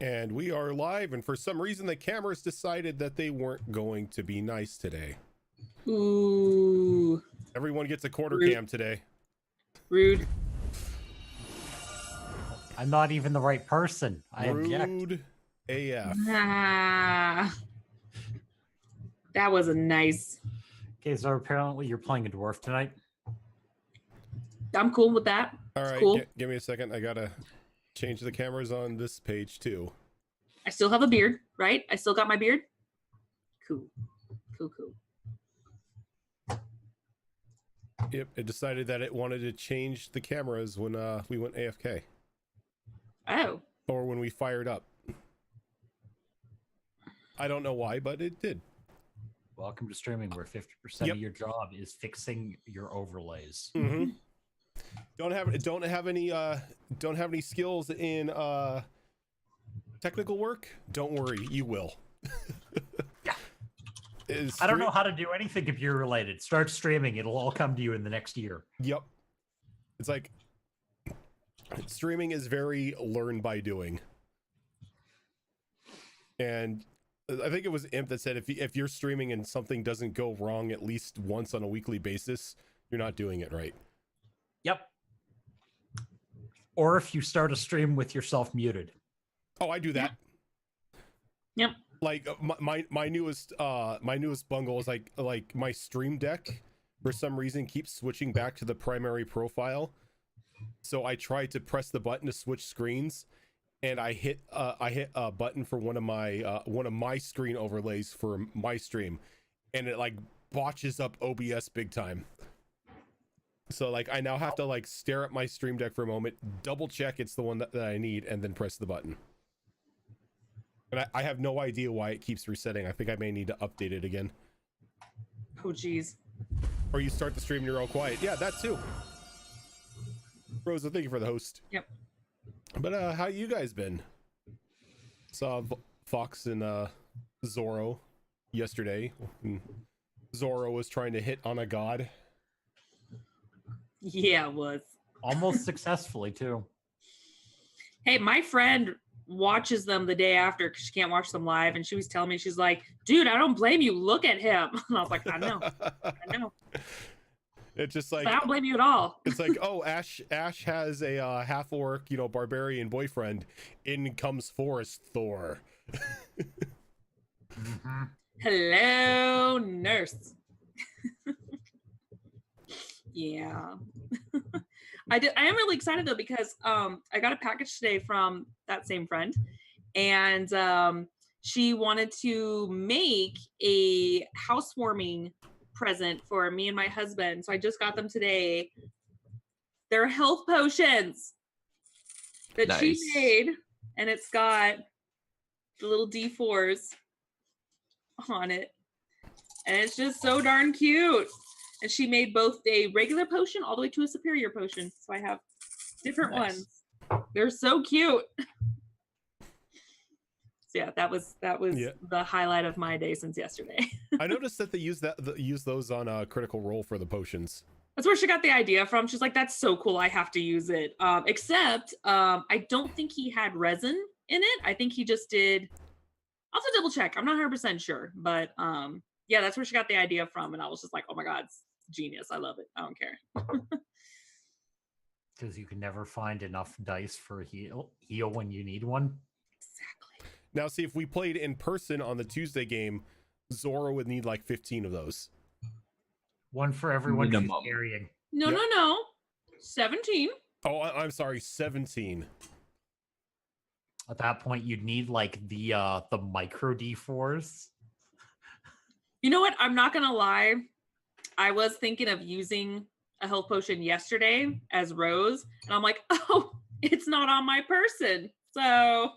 And we are live, and for some reason the cameras decided that they weren't going to be nice today. Ooh. Everyone gets a quarter Rude. cam today. Rude. I'm not even the right person. I object. Rude AF. Ah. That was a nice. Okay, so apparently you're playing a dwarf tonight. I'm cool with that. All It's right, cool. give me a second. I gotta change the cameras on this page too. I still have a beard, right? I still got my beard. Cool. Cool. Yep, it decided that it wanted to change the cameras when we went AFK. Oh. Or when we fired up. I don't know why, but it did. Welcome to streaming, where 50% of your job is fixing your overlays. Mm-hmm. Don't have any skills in technical work? Don't worry, you will. Yeah. I don't know how to do anything computer related. Start streaming, it'll all come to you in the next year. Yep. It's like streaming is very learn by doing. And I think it was Imp that said if you're streaming and something doesn't go wrong at least once on a weekly basis, you're not doing it right. Yep. Or if you start a stream with yourself muted. Oh, I do that. Yep. Like my newest bungle is like my stream deck for some reason keeps switching back to the primary profile. So I try to press the button to switch screens, and I hit a button for one of my screen overlays for my stream, and it like botches up OBS big time. So like I now have to like stare at my stream deck for a moment, double check it's the one that I need, and then press the button. And I have no idea why it keeps resetting. I think I may need to update it again. Oh, geez. Or you start the stream and you're all quiet. Yeah, that too. Rosa, thank you for the host. Yep. But how you guys been? Saw Fox and Zorro yesterday. Zorro was trying to hit on a god. Yeah, it was. Almost successfully, too. Hey, my friend watches them the day after because she can't watch them live, and she was telling me, she's like, dude, I don't blame you, look at him. And I was like, I know. It's just like, I don't blame you at all. It's like, oh, Ash has a half orc, barbarian boyfriend. In comes Forest Thor. Mm-hmm. Hello, nurse. Yeah. I am really excited though, because I got a package today from that same friend, and she wanted to make a housewarming present for me and my husband. So I just got them today. They're health potions that she made, and it's got the little D4s on it, and it's just so darn cute. And she made both a regular potion all the way to a superior potion. So I have different ones. They're so cute. So yeah, that was the highlight of my day since yesterday. I noticed that they use those on Critical Role for the potions. That's where she got the idea from. She's like, that's so cool, I have to use it. Except I don't think he had resin in it. I think he just did. I'll have to double check. I'm not 100% sure, but yeah, that's where she got the idea from, and I was just like, oh my god, it's genius. I love it. I don't care. Because you can never find enough dice for a heal when you need one. Exactly. Now, see, if we played in person on the Tuesday game, Zora would need like 15 of those. One for everyone she's carrying. No. 17. Oh, I'm sorry, 17. At that point, you'd need like the micro D4s. You know what? I'm not gonna lie. I was thinking of using a health potion yesterday as Rose, and I'm like, oh, it's not on my person. So,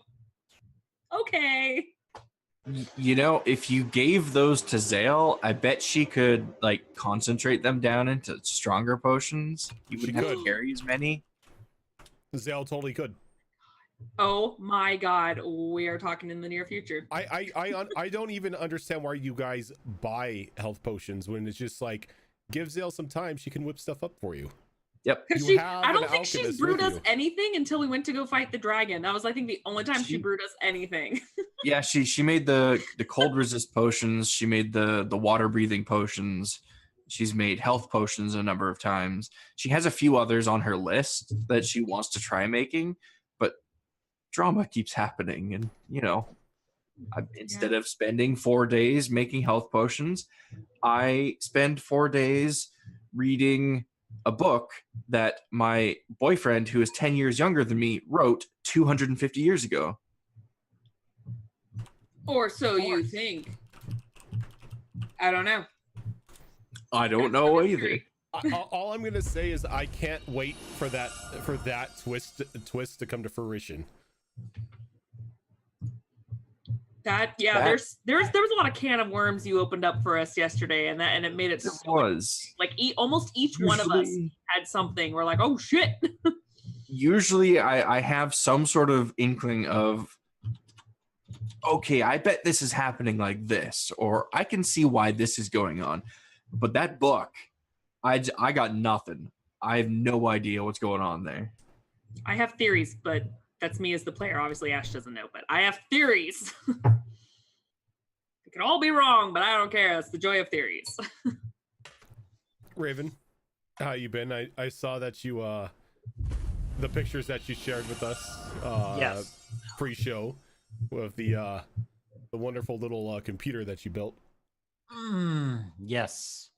okay. You know, if you gave those to Zale, I bet she could like concentrate them down into stronger potions. You wouldn't have to carry as many. Zale totally could. Oh my god, we are talking in the near future. I don't even understand why you guys buy health potions when it's just like, give Zale some time, she can whip stuff up for you. Yep. Because I don't think she's brewed us anything until we went to go fight the dragon. That was, I think, the only time she brewed us anything. Yeah, she made the cold resist potions. She made the water breathing potions. She's made health potions a number of times. She has a few others on her list that she wants to try making, but drama keeps happening. And, instead of spending 4 days making health potions, I spend 4 days reading a book that my boyfriend, who is 10 years younger than me, wrote 250 years ago. Or so you think. I don't know. I don't know either. All I'm gonna say is I can't wait for that twist to come to fruition. There was a lot of can of worms you opened up for us yesterday, and it made it almost each one of us had something. We're like, oh shit. Usually I have some sort of inkling of, okay, I bet this is happening like this, or I can see why this is going on. But that book, I got nothing. I have no idea what's going on there. I have theories, but that's me as the player. Obviously, Ash doesn't know, but I have theories. It could all be wrong, but I don't care. That's the joy of theories. Raven, how you been? I saw that you the pictures that you shared with us yes, pre-show with the wonderful little computer that you built. Yes.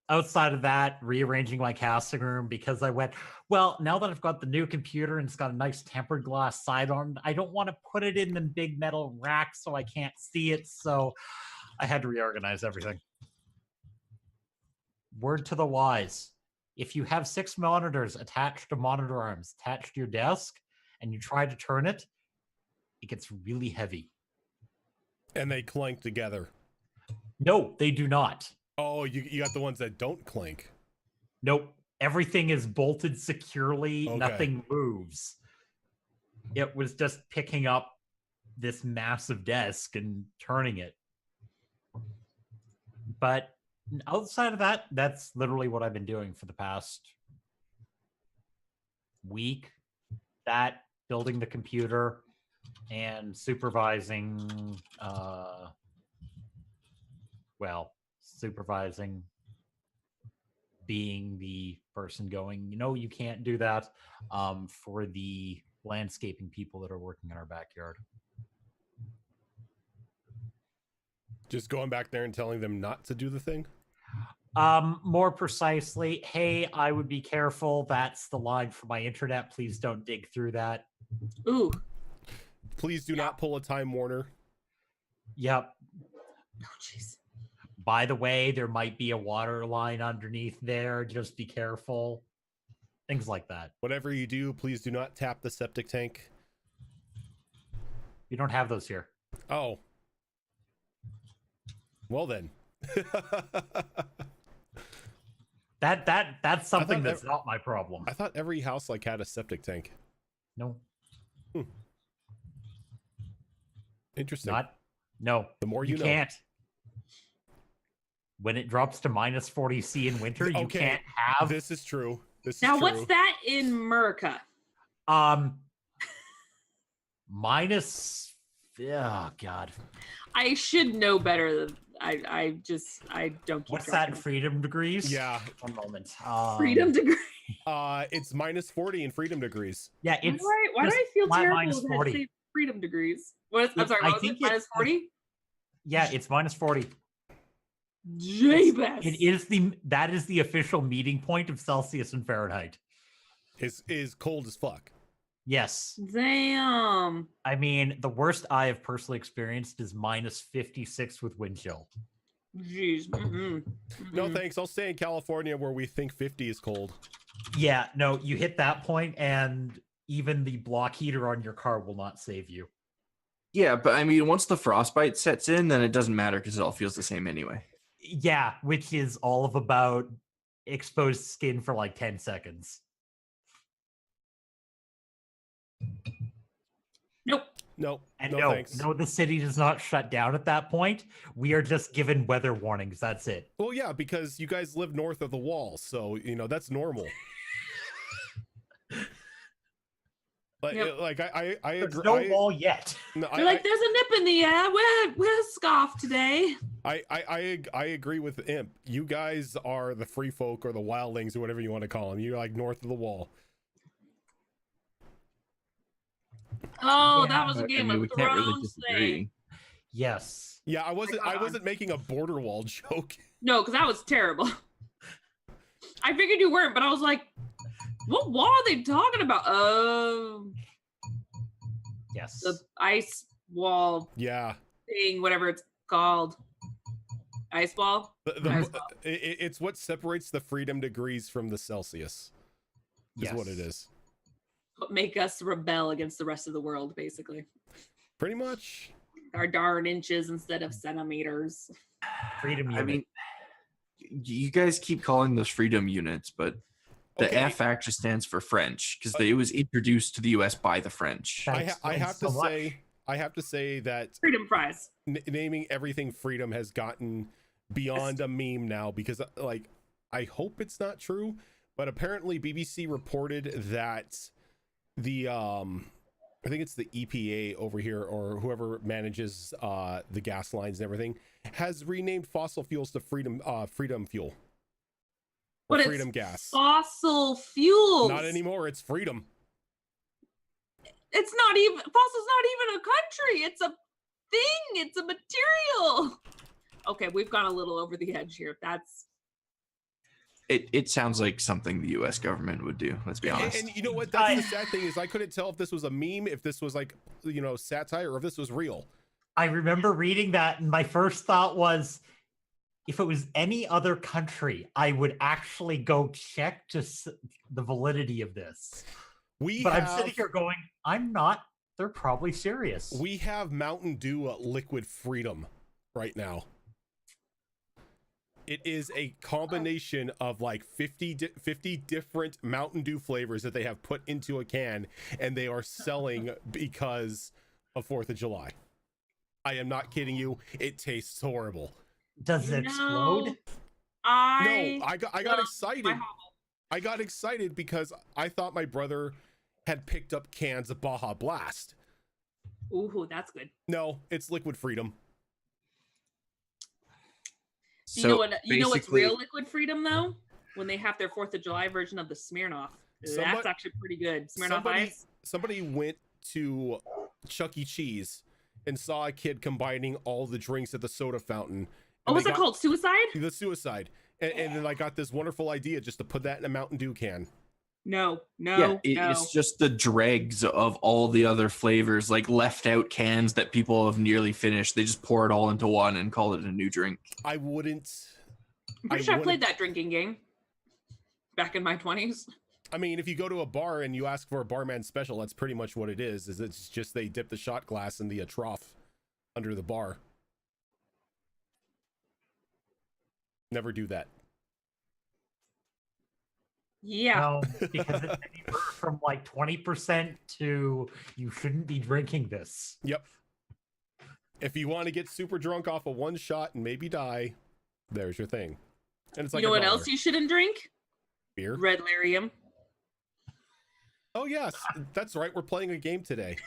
Outside of that, rearranging my casting room because I went, well, now that I've got the new computer and it's got a nice tempered glass sidearm, I don't want to put it in the big metal rack so I can't see it. So I had to reorganize everything. Word to the wise. If you have 6 monitors attached to monitor arms attached to your desk and you try to turn it, it gets really heavy. And they clank together. No, they do not. Oh, you got the ones that don't clink. Nope. Everything is bolted securely. Okay. Nothing moves. It was just picking up this massive desk and turning it. But outside of that, that's literally what I've been doing for the past week. That, building the computer, and supervising being the person going, you can't do that, for the landscaping people that are working in our backyard. Just going back there and telling them not to do the thing? More precisely, hey, I would be careful. That's the line for my internet. Please don't dig through that. Ooh. Please do not pull a Time Warner. Yep. Oh, jeez. By the way, there might be a water line underneath there. Just be careful. Things like that. Whatever you do, please do not tap the septic tank. We don't have those here. Oh. Well then. That's something that's not my problem. I thought every house had a septic tank. No. Interesting. No. The more you know. Can't. When it drops to minus 40 C in winter, you can't have. This is true. Now, what's that in America? Minus. Oh God. I should know better. I don't keep. What's that in freedom degrees? Yeah. 1 moment. Freedom degree. It's minus 40 in freedom degrees. Yeah, it's. Why do I feel terrible minus 40. that say freedom degrees? I'm sorry. What was it? Minus 40? Yeah, it's minus 40. Jeebus. That is the official meeting point of Celsius and Fahrenheit. Is cold as fuck. Yes. Damn. I mean, the worst I have personally experienced is minus 56 with wind chill. Jeez. No thanks. I'll stay in California where we think 50 is cold. Yeah, no, you hit that point and even the block heater on your car will not save you. Yeah, but I mean, once the frostbite sets in, then it doesn't matter because it all feels the same anyway. Yeah, which is all of about exposed skin for 10 seconds. Nope. No, And no, no, thanks. no, the city does not shut down at that point. We are just given weather warnings. That's it. Well, yeah, because you guys live north of the wall, so that's normal. Yep. Like I There's agree. no wall yet. No, They're like, there's a nip in the air. We're scoffed today. I agree with Imp. You guys are the free folk or the wildlings or whatever you want to call them. You're like north of the wall. Oh, Yeah. that was a I Game mean, of we can't really Thrones disagree. thing. Yes. Yeah, I God. wasn't making a border wall joke. No, because that was terrible. I figured you weren't, but I was like, what wall are they talking about? Oh, Yes. the ice wall Yeah. thing, whatever it's called. Ice wall? Ice wall. It's what separates the freedom degrees from the Celsius. Is what it is. What make us rebel against the rest of the world, basically. Pretty much. Our darn inches instead of centimeters. Freedom unit. I mean, you guys keep calling those freedom units, but the Okay. F actually stands for French because it was introduced to the U.S. by the French. That I explains have so to much. say, that Freedom fries. naming everything freedom has gotten beyond a meme now, because like I hope it's not true, but apparently BBC reported that the I think it's the EPA over here, or whoever manages the gas lines and everything, has renamed fossil fuels to freedom fuel. Or But freedom it's gas. fossil fuels. Not anymore, it's freedom. It's not even, fossil's not even a country. It's a thing. It's a material. Okay, we've gone a little over the edge here. That's It sounds like something the U.S. government would do. Let's be honest. And you know what? That's the sad thing, is I couldn't tell if this was a meme, if this was like, satire, or if this was real. I remember reading that, and my first thought was, if it was any other country, I would actually go check the validity of this. I'm sitting here going, I'm not. They're probably serious. We have Mountain Dew liquid freedom right now. It is a combination of like 50 different Mountain Dew flavors that they have put into a can, and they are selling because of 4th of July. I am not kidding you. It tastes horrible. Does it explode? No, I got excited. I got excited because I thought my brother had picked up cans of Baja Blast. ooh, that's good. No, it's liquid freedom. You know what's real liquid freedom though? When they have their 4th of July version of the Smirnoff. That's actually pretty good. Smirnoff Ice. Somebody went to Chuck E. Cheese and saw a kid combining all the drinks at the soda fountain. Oh, what's that called? Suicide? The Suicide. And then I got this wonderful idea just to put that in a Mountain Dew can. No. It's just the dregs of all the other flavors, like left out cans that people have nearly finished. They just pour it all into one and call it a new drink. I wouldn't. I'm pretty sure I played that drinking game back in my 20s. I mean, if you go to a bar and you ask for a barman special, that's pretty much what it is. It's just they dip the shot glass in the trough under the bar. Never do that. Yeah. No, because it's anywhere from like 20% to you shouldn't be drinking this. Yep. If you want to get super drunk off of one shot and maybe die, there's your thing. And it's like, you know what else you shouldn't drink? Beer. Red Lyrium. Oh yes, that's right. We're playing a game today.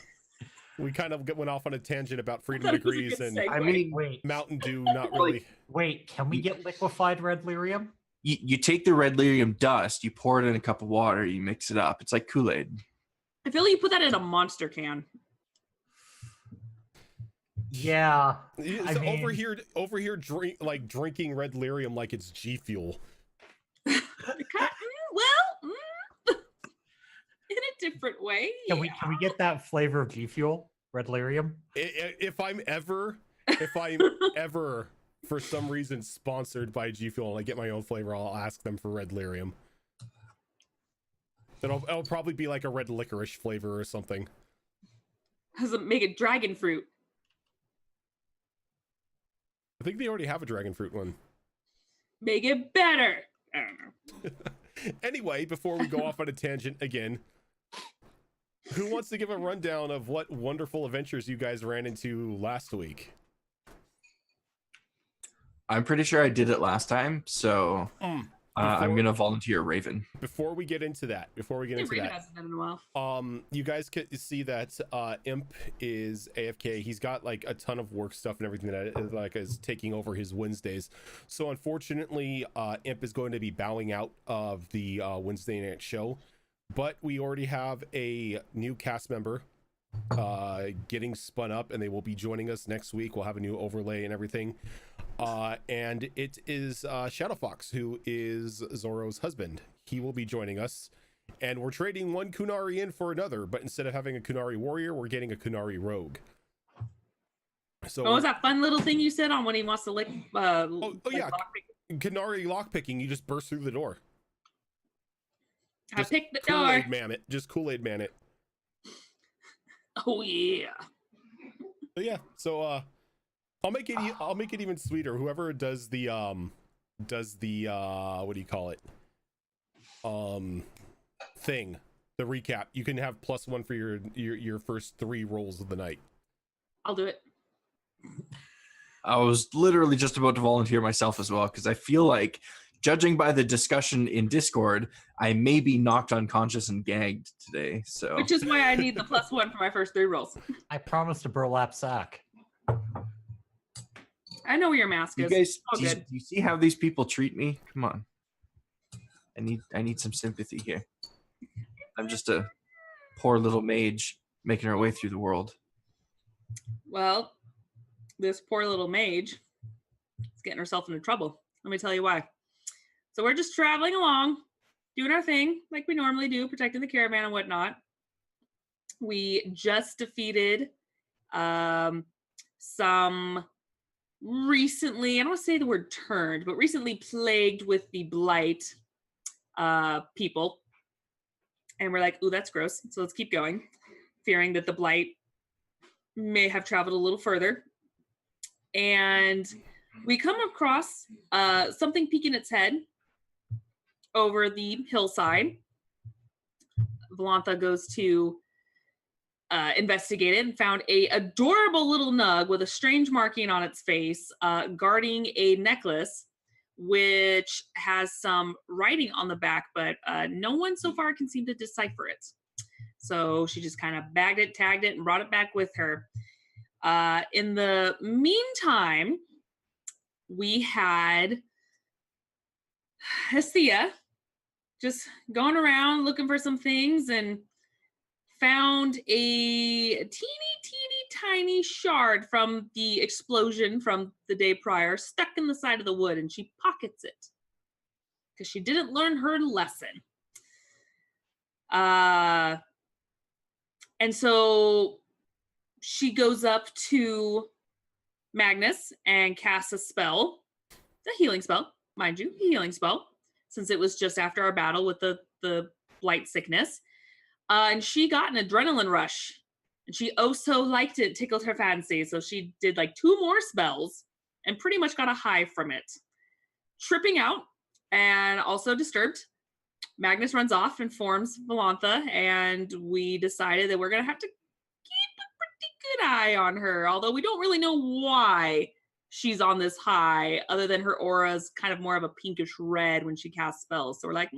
We kind of went off on a tangent about freedom degrees and I mean, Wait, Mountain Dew. Not really. wait, can we get liquefied red lyrium? you take the red lyrium dust, you pour it in a cup of water, you mix it up. It's like Kool-Aid. I feel like you put that in a monster can. Yeah. So over here, drinking red lyrium like it's G Fuel. Well, in a different way. Can we get that flavor of G Fuel? Red lyrium? If I'm ever for some reason sponsored by G Fuel and I get my own flavor, I'll ask them for red lyrium. It'll probably be like a red licorice flavor or something. Doesn't make it dragon fruit. I think they already have a dragon fruit one. Make it better. I don't know. Anyway, before we go off on a tangent again, Who wants to give a rundown of what wonderful adventures you guys ran into last week? I'm pretty sure I did it last time, so I'm gonna volunteer Raven. Before we get into that, Raven hasn't been in a while. you guys can see that Imp is AFK. He's got like a ton of work stuff and everything that like is taking over his Wednesdays. So unfortunately, Imp is going to be bowing out of the Wednesday night show. But we already have a new cast member getting spun up, and they will be joining us next week. We'll have a new overlay and everything. And it is Shadow Fox, who is Zoro's husband. He will be joining us, and we're trading one Kunari in for another, but instead of having a Kunari warrior, we're getting a Kunari rogue. So What was that fun little thing you said on when he wants to lick? Yeah, Kunari lockpicking. You just burst through the door. I picked the door. Kool-Aid man it. Just Kool-Aid man it. Oh yeah. But yeah, so I'll make it even sweeter. Whoever does the what do you call it? Thing. The recap. You can have +1 for your first 3 rolls of the night. I'll do it. I was literally just about to volunteer myself as well, because I feel like, judging by the discussion in Discord, I may be knocked unconscious and gagged today. So, Which is why I need the +1 for my first 3 rolls. I promised a burlap sack. I know where your mask you is. guys, All do good. you see how these people treat me? Come on, I need some sympathy here. I'm just a poor little mage making our way through the world. Well, this poor little mage is getting herself into trouble. Let me tell you why. So we're just traveling along, doing our thing like we normally do, protecting the caravan and whatnot. We just defeated some recently, I don't want to say the word turned, but recently plagued with the blight people. And we're like, ooh, that's gross. So let's keep going, fearing that the blight may have traveled a little further. And we come across something peeking its head over the hillside. Volantha goes to investigate it and found a adorable little nug with a strange marking on its face, guarding a necklace, which has some writing on the back, but no one so far can seem to decipher it. So she just kind of bagged it, tagged it, and brought it back with her. In the meantime, we had Hestia just going around looking for some things and found a teeny tiny shard from the explosion from the day prior stuck in the side of the wood, and she pockets it because she didn't learn her lesson. And so she goes up to Magnus and casts a spell, a healing spell, mind you, a healing spell, since it was just after our battle with the blight sickness. And she got an adrenaline rush, and she oh so liked it, tickled her fancy. So she did like 2 more spells and pretty much got a high from it. Tripping out and also disturbed, Magnus runs off, informs Volantha, and we decided that we're going to have to keep a pretty good eye on her, although we don't really know why she's on this high, other than her aura is kind of more of a pinkish red when she casts spells. So we're like,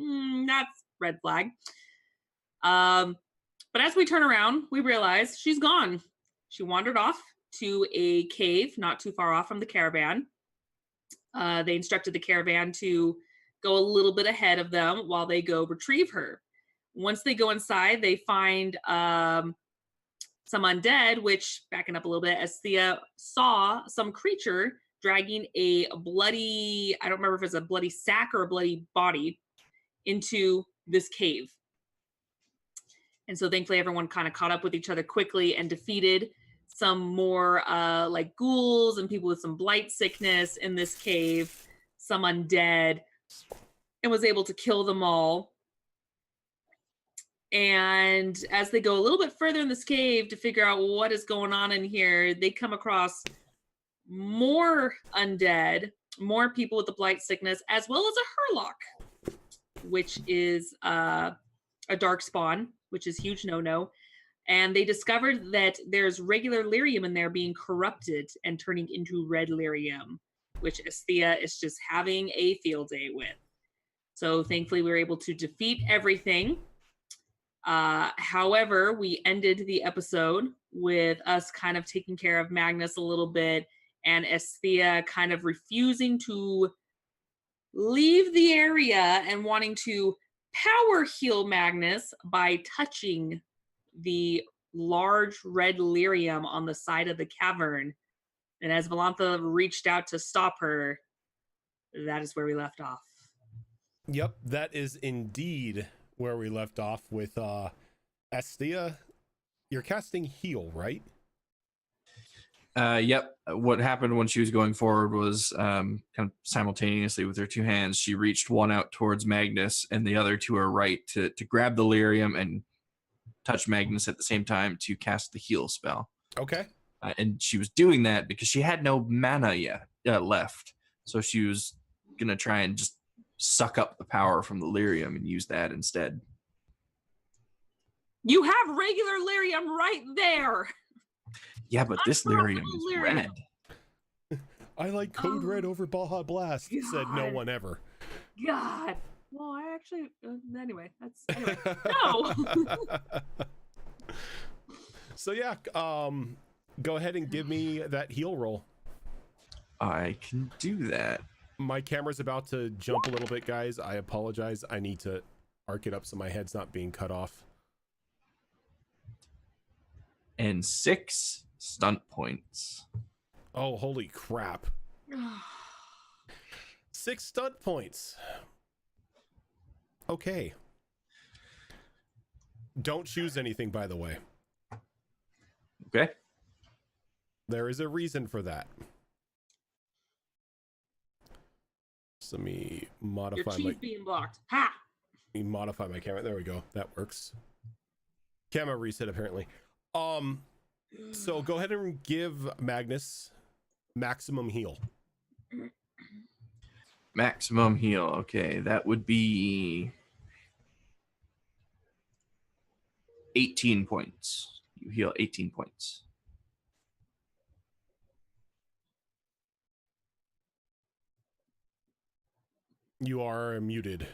that's red flag. But as we turn around, we realize she's gone. She wandered off to a cave not too far off from the caravan. They instructed the caravan to go a little bit ahead of them while they go retrieve her. Once they go inside, they find some undead, which, backing up a little bit, Esthea saw some creature dragging a bloody, I don't remember if it's a bloody sack or a bloody body, into this cave. And so thankfully everyone kind of caught up with each other quickly and defeated some more like ghouls and people with some blight sickness in this cave, some undead, and was able to kill them all. And as they go a little bit further in this cave to figure out what is going on in here, they come across more undead, more people with the blight sickness, as well as a Herlock, which is a dark spawn, which is huge no-no. And they discovered that there's regular lyrium in there being corrupted and turning into red lyrium, which Esthea is just having a field day with. So thankfully we were able to defeat everything. However, we ended the episode with us kind of taking care of Magnus a little bit, and Esthea kind of refusing to leave the area and wanting to power heal Magnus by touching the large red lyrium on the side of the cavern. And as Valantha reached out to stop her, that is where we left off. Yep, that is indeed where we left off with Esthea. You're casting heal, right? Yep. What happened when she was going forward was kind of simultaneously with her two hands, she reached one out towards Magnus and the other to her right to grab the lyrium and touch Magnus at the same time to cast the heal spell. Okay. And she was doing that because she had no mana yet left. So she was going to try and just suck up the power from the lyrium and use that instead. You have regular lyrium right there. Yeah, but this lyrium is lyrium. red. I like Code Red over Baja Blast, said no God. one ever. God. Well, I actually, anyway, no. So yeah, go ahead and give me that heal roll. I can do that. My camera's about to jump a little bit, guys. I apologize. I need to arc it up so my head's not being cut off. And 6 stunt points. Oh, holy crap. 6 stunt points. Okay. Don't choose anything, by the way. Okay. There is a reason for that. So let me Your modify chief my being blocked. Ha! let me modify my camera. There we go. That works. Camera reset apparently. So go ahead and give Magnus maximum heal. Maximum heal. Okay, that would be 18 points. You heal 18 points. You are muted.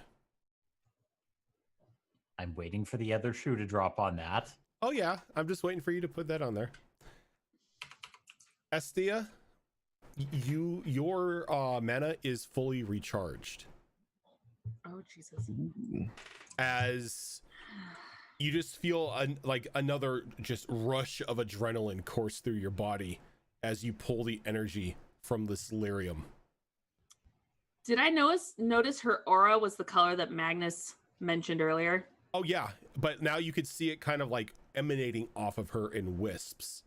I'm waiting for the other shoe to drop on that. Oh yeah, I'm just waiting for you to put that on there. Esthea, your mana is fully recharged. Oh, Jesus. Ooh. As you just feel like another just rush of adrenaline course through your body as you pull the energy from this lyrium. Did I notice her aura was the color that Magnus mentioned earlier? Oh yeah, but now you could see it kind of like emanating off of her in wisps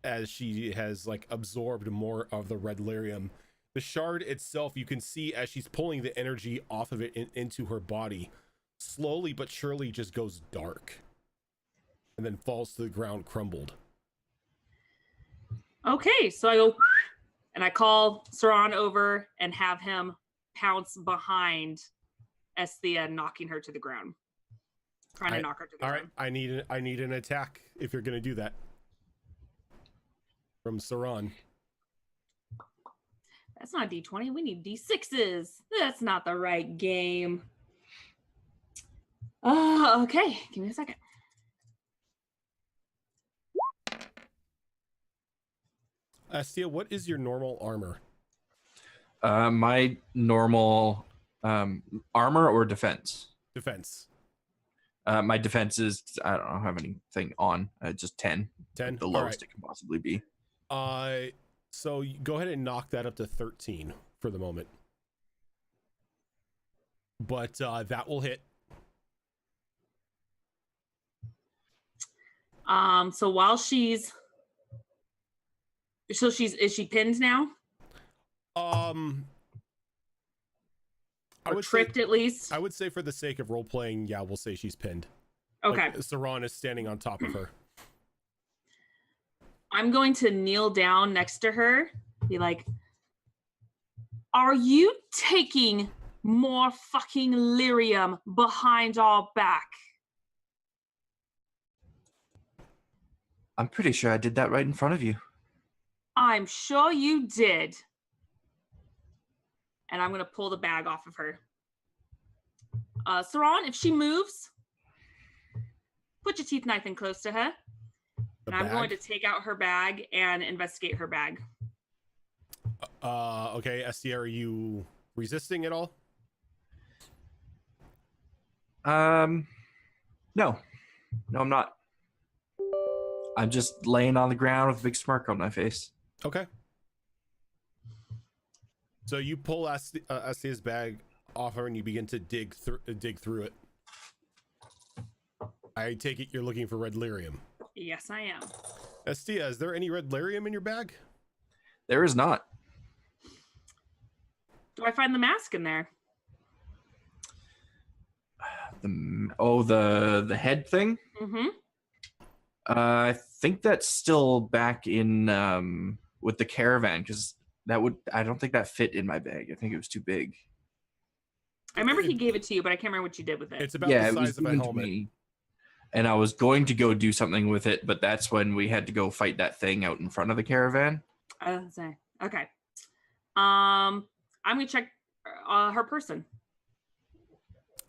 as she has like absorbed more of the red lyrium. The shard itself, you can see as she's pulling the energy off of it into her body, slowly but surely just goes dark and then falls to the ground crumbled. Okay, so I go and I call Saran over and have him pounce behind Esthea, knocking her to the ground. Trying to knock her to the All ground. right, I need an attack if you're gonna do that. From Saran. That's not D20. We need D6s. That's not the right game. Okay. Give me a second. Esthea, what is your normal armor? My normal armor or defense? Defense. My defense is, I don't have anything on. Just 10. 10? The lowest it can possibly be. So go ahead and knock that up to 13 for the moment. But that will hit. So while is she pinned now? I Or would tripped say, at least? I would say for the sake of role playing, yeah, we'll say she's pinned. Okay. Like, Saran is standing on top of her. I'm going to kneel down next to her, be like, are you taking more fucking lyrium behind our back? I'm pretty sure I did that right in front of you. I'm sure you did. And I'm going to pull the bag off of her. Saran, if she moves, put your teeth nice and close to her. And I'm going to take out her bag and investigate her bag. Okay, Estia, are you resisting at all? No, I'm not. I'm just laying on the ground with a big smirk on my face. Okay. So you pull Estia's bag off her and you begin to dig through it. I take it you're looking for red lyrium. Yes, I am. Estia, is there any red lyrium in your bag? There is not. Do I find the mask in there? The head thing? Mm-hmm. I think that's still back in with the caravan, because I don't think that fit in my bag. I think it was too big. I remember he gave it to you, but I can't remember what you did with it. It's about the it was size of a given to helmet. me, and I was going to go do something with it, but that's when we had to go fight that thing out in front of the caravan. Okay. I'm gonna check her person.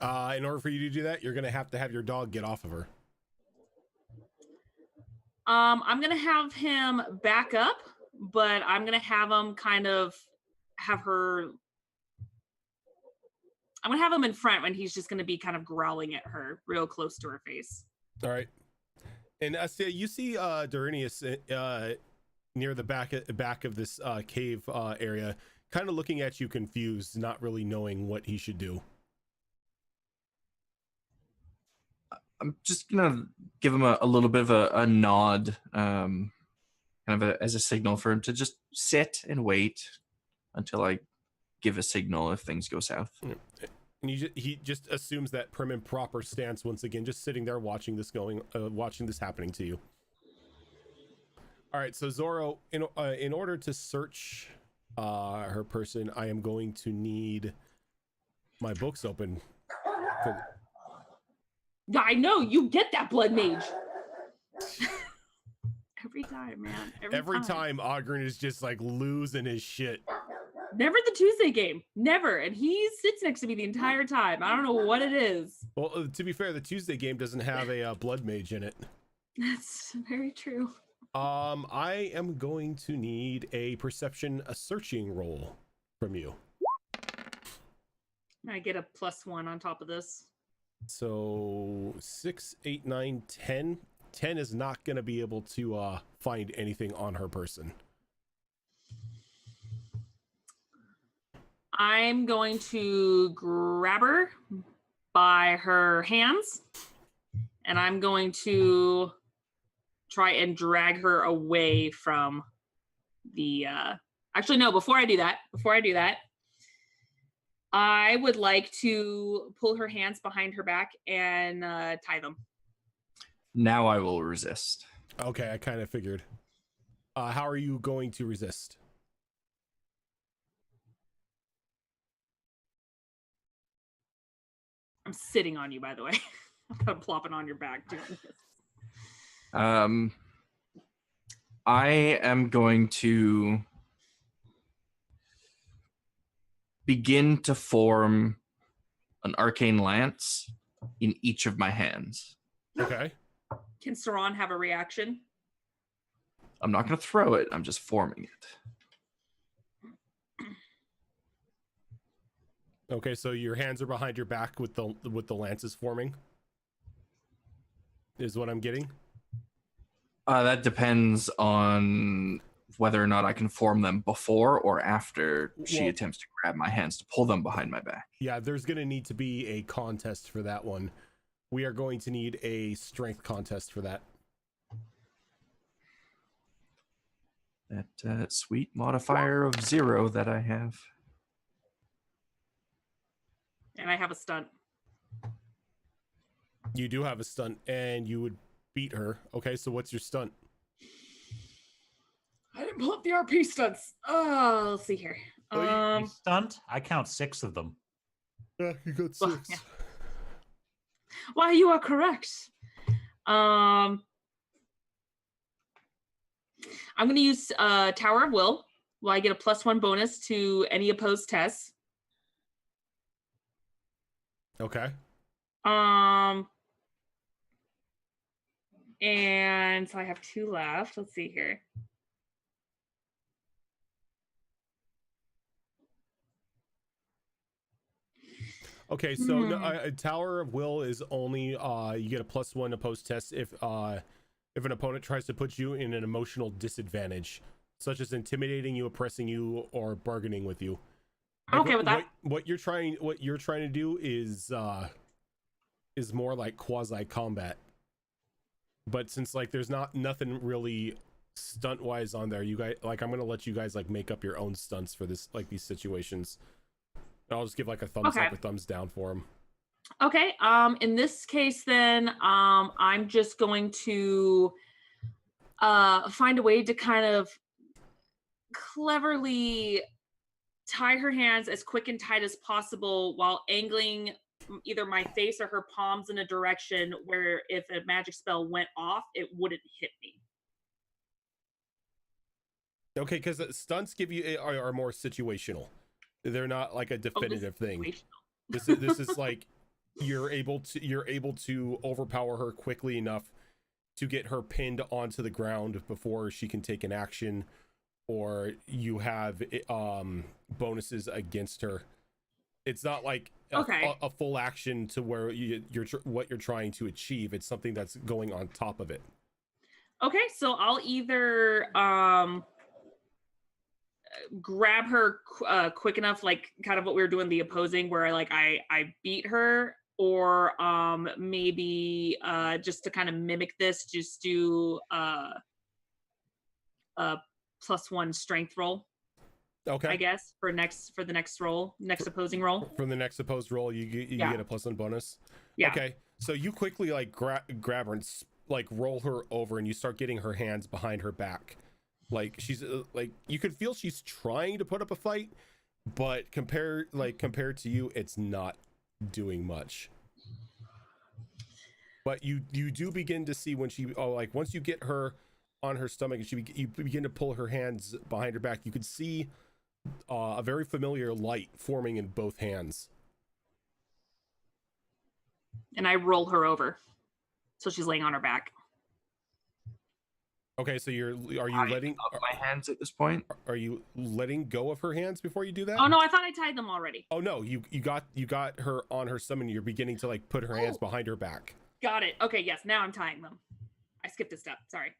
In order for you to do that, you're gonna have to have your dog get off of her. I'm gonna have him back up, but I'm gonna have him I'm gonna have him in front when he's just gonna be kind of growling at her real close to her face. All right. And Estia, you see Durinius near the back of this cave area, kind of looking at you confused, not really knowing what he should do. I'm just gonna give him a little bit of a nod, kind of as a signal for him to just sit and wait until I give a signal if things go south. And he just assumes that prim and proper stance once again, just sitting there watching this happening to you. All right, so Zoro, in order to search her person, I am going to need my books open. I know, you get that, blood mage. Every time, man. Every time Ogren is just like losing his shit. Never the Tuesday game. Never. And he sits next to me the entire time. I don't know what it is. Well, to be fair, the Tuesday game doesn't have a blood mage in it. That's very true. I am going to need a searching roll from you. I get a +1 on top of this. So 6, 8, 9, 10. 10 is not going to be able to find anything on her person. I'm going to grab her by her hands, and I'm going to try and drag her away from the actually no, before I do that, I would like to pull her hands behind her back and tie them. Now I will resist. Okay, I kind of figured. How are you going to resist? I'm sitting on you, by the way. I'm plopping on your back doing this. I am going to begin to form an arcane lance in each of my hands. Okay. Can Saran have a reaction? I'm not going to throw it. I'm just forming it. Okay, so your hands are behind your back with the lances forming. Is what I'm getting. That depends on whether or not I can form them before or after she attempts to grab my hands to pull them behind my back. Yeah, there's going to need to be a contest for that one. We are going to need a strength contest for that. That sweet modifier of 0 that I have. And I have a stunt. You do have a stunt, and you would beat her. Okay, so what's your stunt? I didn't pull up the RP stunts. Oh, let's see here. You stunt? I count 6 of them. Yeah, you got 6. Yeah. Why, you are correct. I'm going to use Tower of Will. Will I get a +1 bonus to any opposed tests? Okay. And so I have 2 left. Let's see here. Okay, so no, Tower of Will is only you get a +1 opposed test if an opponent tries to put you in an emotional disadvantage, such as intimidating you, oppressing you, or bargaining with you. I'm okay with that. What you're trying to do is more like quasi combat. But since like there's nothing really stunt wise on there, you guys like I'm gonna let you guys like make up your own stunts for this like these situations. I'll just give like a thumbs up or thumbs down for them. Okay. In this case, then I'm just going to find a way to kind of cleverly tie her hands as quick and tight as possible while angling either my face or her palms in a direction where if a magic spell went off, it wouldn't hit me. Okay, because stunts give you are more situational. They're not like a definitive thing. This is like you're able to overpower her quickly enough to get her pinned onto the ground before she can take an action, or you have bonuses against her. It's not like a full action to where you're what you're trying to achieve. It's something that's going on top of it. Okay, so I'll either grab her quick enough, like kind of what we were doing the opposing, where I beat her, or maybe just to kind of mimic this, just do a +1 strength roll. Okay. I guess for the next opposing roll. From the next opposed roll, you get a +1 bonus. Yeah. Okay. So you quickly like grab her and like roll her over, and you start getting her hands behind her back. Like she's like you could feel she's trying to put up a fight, but compared to you, it's not doing much. But you do begin to see when she like once you get her on her stomach and you begin to pull her hands behind her back, you could see a very familiar light forming in both hands. And I roll her over, so she's laying on her back. Okay, so are you letting up my hands at this point? Are you letting go of her hands before you do that? Oh no, I thought I tied them already. Oh no, you got her on her stomach. You're beginning to like put her hands behind her back. Got it. Okay, yes, now I'm tying them. I skipped a step. Sorry.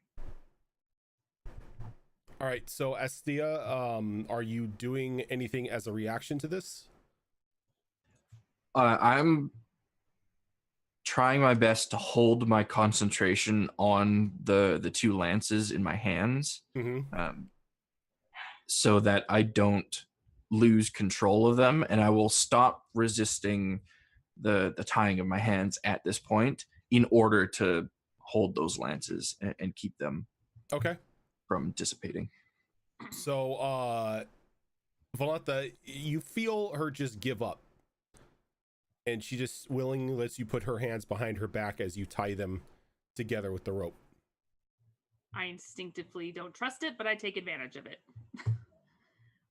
All right, so Astia, are you doing anything as a reaction to this? I'm trying my best to hold my concentration on the 2 lances in my hands, so that I don't lose control of them, and I will stop resisting the tying of my hands at this point in order to hold those lances and keep them from dissipating. So Valanta, you feel her just give up, and she just willingly lets you put her hands behind her back as you tie them together with the rope. I instinctively don't trust it, but I take advantage of it.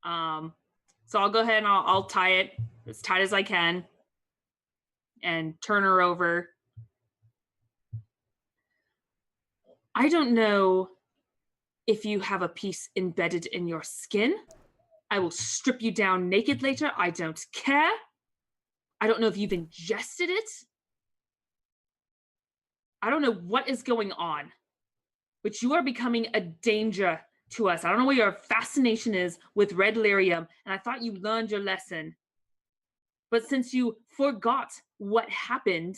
So I'll go ahead and I'll tie it as tight as I can and turn her over. I don't know if you have a piece embedded in your skin. I will strip you down naked later. I don't care. I don't know if you've ingested it. I don't know what is going on, but you are becoming a danger to us. I don't know what your fascination is with red lyrium, and I thought you learned your lesson. But since you forgot what happened,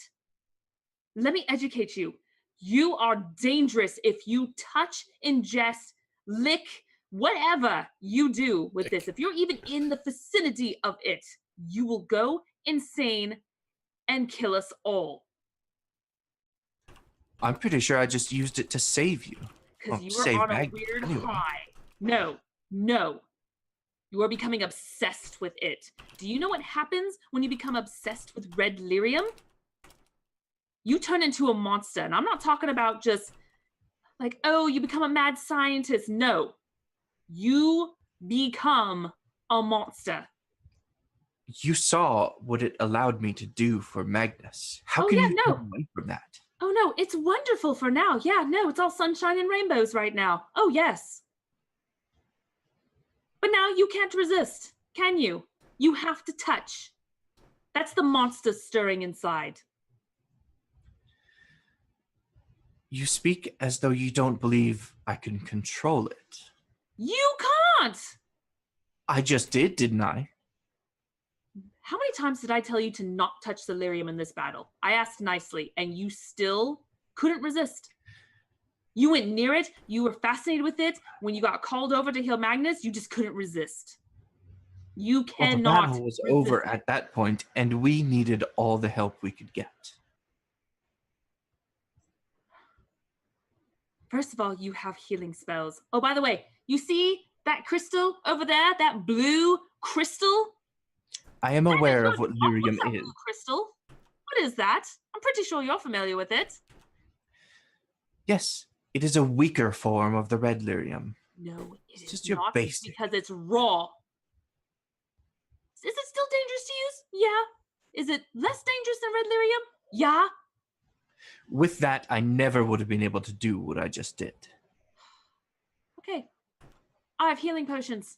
let me educate you. You are dangerous if you touch, ingest, lick, whatever you do with this. If you're even in the vicinity of it, you will go insane and kill us all. I'm pretty sure I just used it to save you. Because you are on a weird high. No. You are becoming obsessed with it. Do you know what happens when you become obsessed with red lyrium? You turn into a monster. And I'm not talking about just Like, oh, you become a mad scientist. No, you become a monster. You saw what it allowed me to do for Magnus. How Oh, can yeah, you no. turn away from that? Oh, no, it's wonderful for now. Yeah, no, it's all sunshine and rainbows right now. Oh, yes. But now you can't resist, can you? You have to touch. That's the monster stirring inside. You speak as though you don't believe I can control it. You can't! I just did, didn't I? How many times did I tell you to not touch the lyrium in this battle? I asked nicely, and you still couldn't resist. You went near it, you were fascinated with it. When you got called over to heal Magnus, you just couldn't resist. You Well, the cannot battle was resist. over at that point, and we needed all the help we could get. First of all, you have healing spells. Oh, by the way, you see that crystal over there? That blue crystal? I am aware of what What's lyrium that is. blue crystal? What is that? I'm pretty sure you're familiar with it. Yes, it is a weaker form of the red lyrium. No, it is Just your not basic. because it's raw. Is it still dangerous to use? Yeah. Is it less dangerous than red lyrium? Yeah. With that, I never would have been able to do what I just did. Okay. I have healing potions.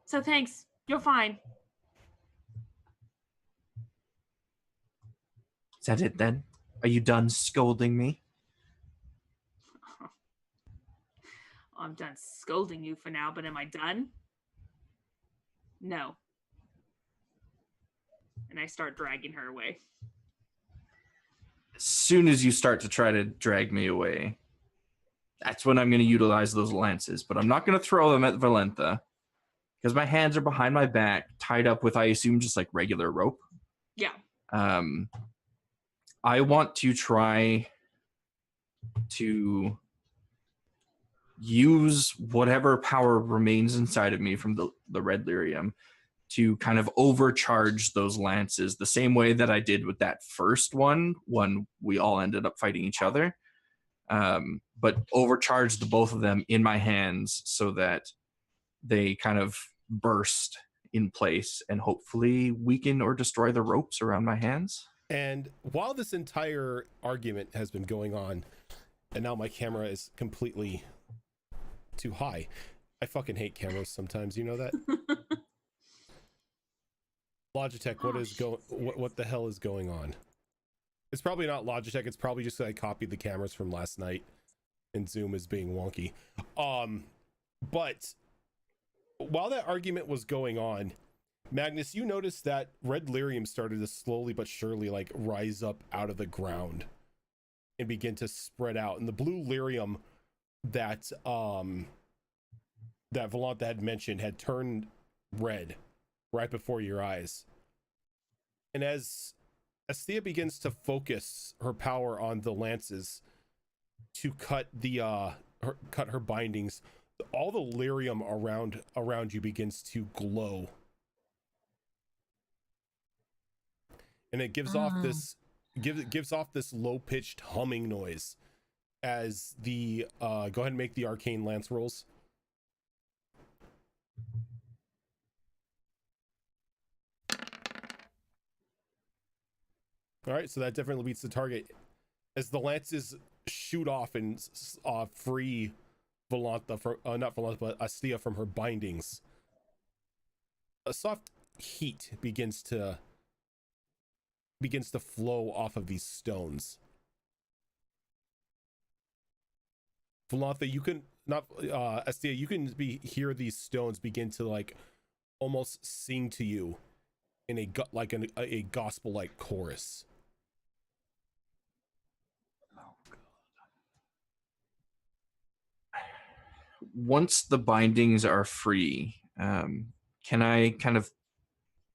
So thanks. You're fine. Is that it then? Are you done scolding me? I'm done scolding you for now, but am I done? No. And I start dragging her away. As soon as you start to try to drag me away, that's when I'm going to utilize those lances. But I'm not going to throw them at Valentha because my hands are behind my back, tied up with, I assume, just like regular rope. Yeah. I want to try to use whatever power remains inside of me from the red lyrium to kind of overcharge those lances the same way that I did with that first one when we all ended up fighting each other. But overcharge the both of them in my hands so that they kind of burst in place and hopefully weaken or destroy the ropes around my hands. And while this entire argument has been going on, and now my camera is completely too high. I fucking hate cameras sometimes, you know that? Logitech, what the hell is going on? It's probably not Logitech, it's probably just that I copied the cameras from last night and Zoom is being wonky. But while that argument was going on, Magnus, you noticed that red lyrium started to slowly but surely like rise up out of the ground and begin to spread out, and the blue lyrium that that Valentha had mentioned had turned red right before your eyes. And as Thea begins to focus her power on the lances to cut her bindings, all the lyrium around you begins to glow. And it gives off this low-pitched humming noise as the go ahead and make the arcane lance rolls. All right, so that definitely beats the target as the lances shoot off and free Valentha from not Valentha but Astia from her bindings. A soft heat begins to flow off of these stones. Valentha, you can not Astia, you can hear these stones begin to like almost sing to you in a gospel like chorus. Once the bindings are free, can I kind of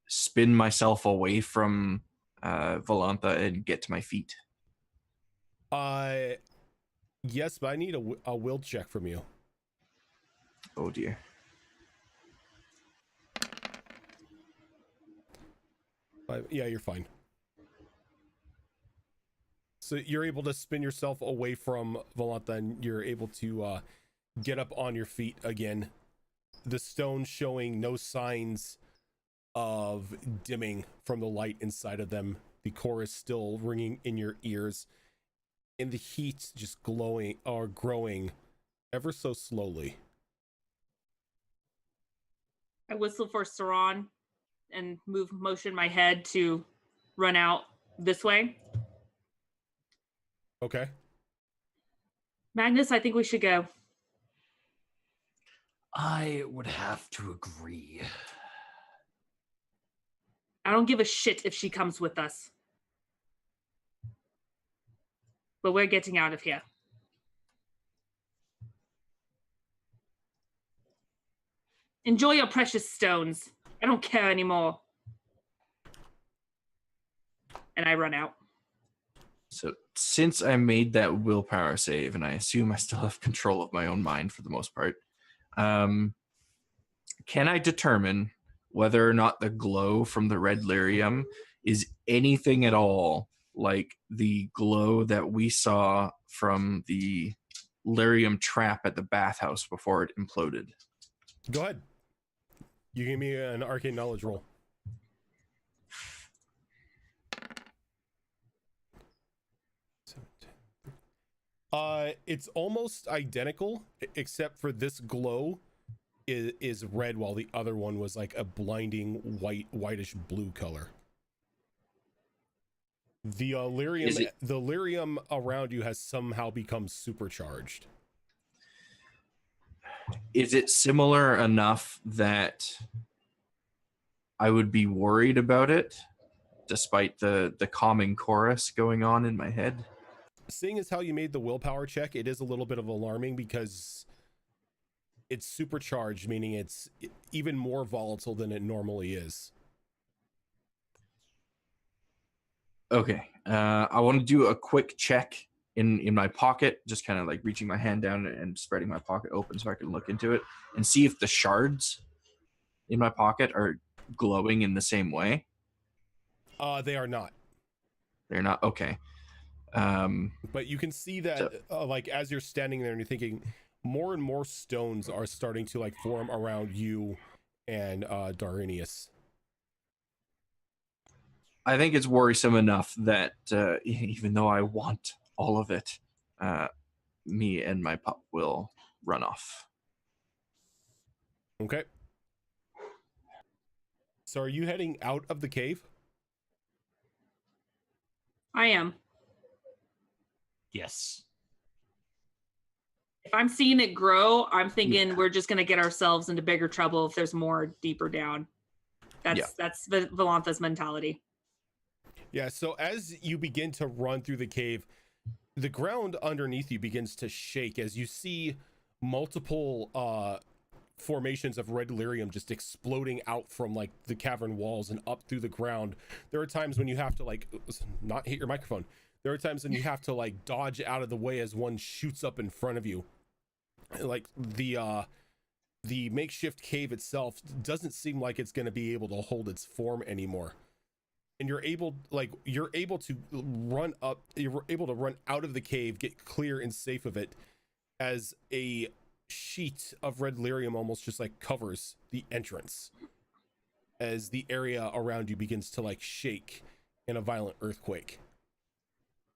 spin myself away from Valentha and get to my feet? Yes, but I need a will check from you. Oh dear. Yeah, you're fine. So you're able to spin yourself away from Volantha, and you're able to get up on your feet again. The stone showing no signs of dimming from the light inside of them. The chorus still ringing in your ears, and the heat just glowing or growing ever so slowly. I whistle for Saran and motion my head to run out this way. Okay. Magnus, I think we should go. I would have to agree. I don't give a shit if she comes with us. But we're getting out of here. Enjoy your precious stones. I don't care anymore. And I run out. So since I made that willpower save, and I assume I still have control of my own mind for the most part, can I determine whether or not the glow from the red lyrium is anything at all like the glow that we saw from the lyrium trap at the bathhouse before it imploded? Go ahead. You give me an arcane knowledge roll. It's almost identical, except for this glow is red, while the other one was like a blinding whitish blue color. The lyrium around you has somehow become supercharged. Is it similar enough that I would be worried about it, despite the calming chorus going on in my head? Seeing as how you made the willpower check, it is a little bit of alarming because it's supercharged, meaning it's even more volatile than it normally is. Okay. I want to do a quick check in my pocket, just kind of like reaching my hand down and spreading my pocket open so I can look into it and see if the shards in my pocket are glowing in the same way. They are not. They're not? Okay. But you can see that like as you're standing there and you're thinking, more and more stones are starting to like form around you and Darinius. I think it's worrisome enough that even though I want all of it, me and my pup will run off. Okay. So are you heading out of the cave? I am. Yes. If I'm seeing it grow, I'm thinking we're just going to get ourselves into bigger trouble if there's more deeper down. That's Volantha's mentality. Yeah, so as you begin to run through the cave, the ground underneath you begins to shake as you see multiple formations of red lyrium just exploding out from like the cavern walls and up through the ground. There are times when you have to like not hit your microphone. There are times when you have to like dodge out of the way as one shoots up in front of you. Like the makeshift cave itself doesn't seem like it's going to be able to hold its form anymore. And you're able to run out of the cave, get clear and safe of it, as a sheet of red lyrium almost just like covers the entrance as the area around you begins to like shake in a violent earthquake.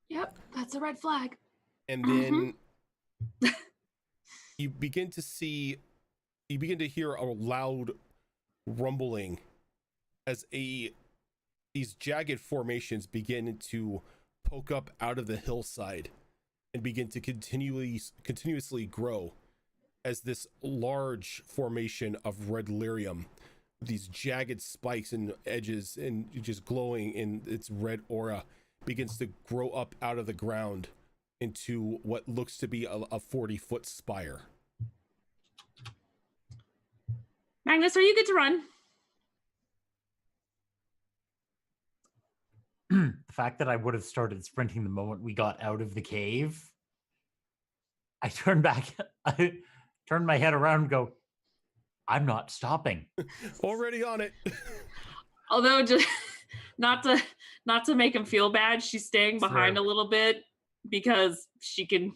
Yep, that's a red flag. And then you begin to hear a loud rumbling as these jagged formations begin to poke up out of the hillside and begin to continuously grow as this large formation of red lyrium, these jagged spikes and edges and just glowing in its red aura, begins to grow up out of the ground into what looks to be a 40-foot spire. Magnus, are you good to run? The fact that I would have started sprinting the moment we got out of the cave, I turned my head around and go, I'm not stopping. Already on it. Although just not not to make him feel bad, she's staying behind Sure. a little bit because she can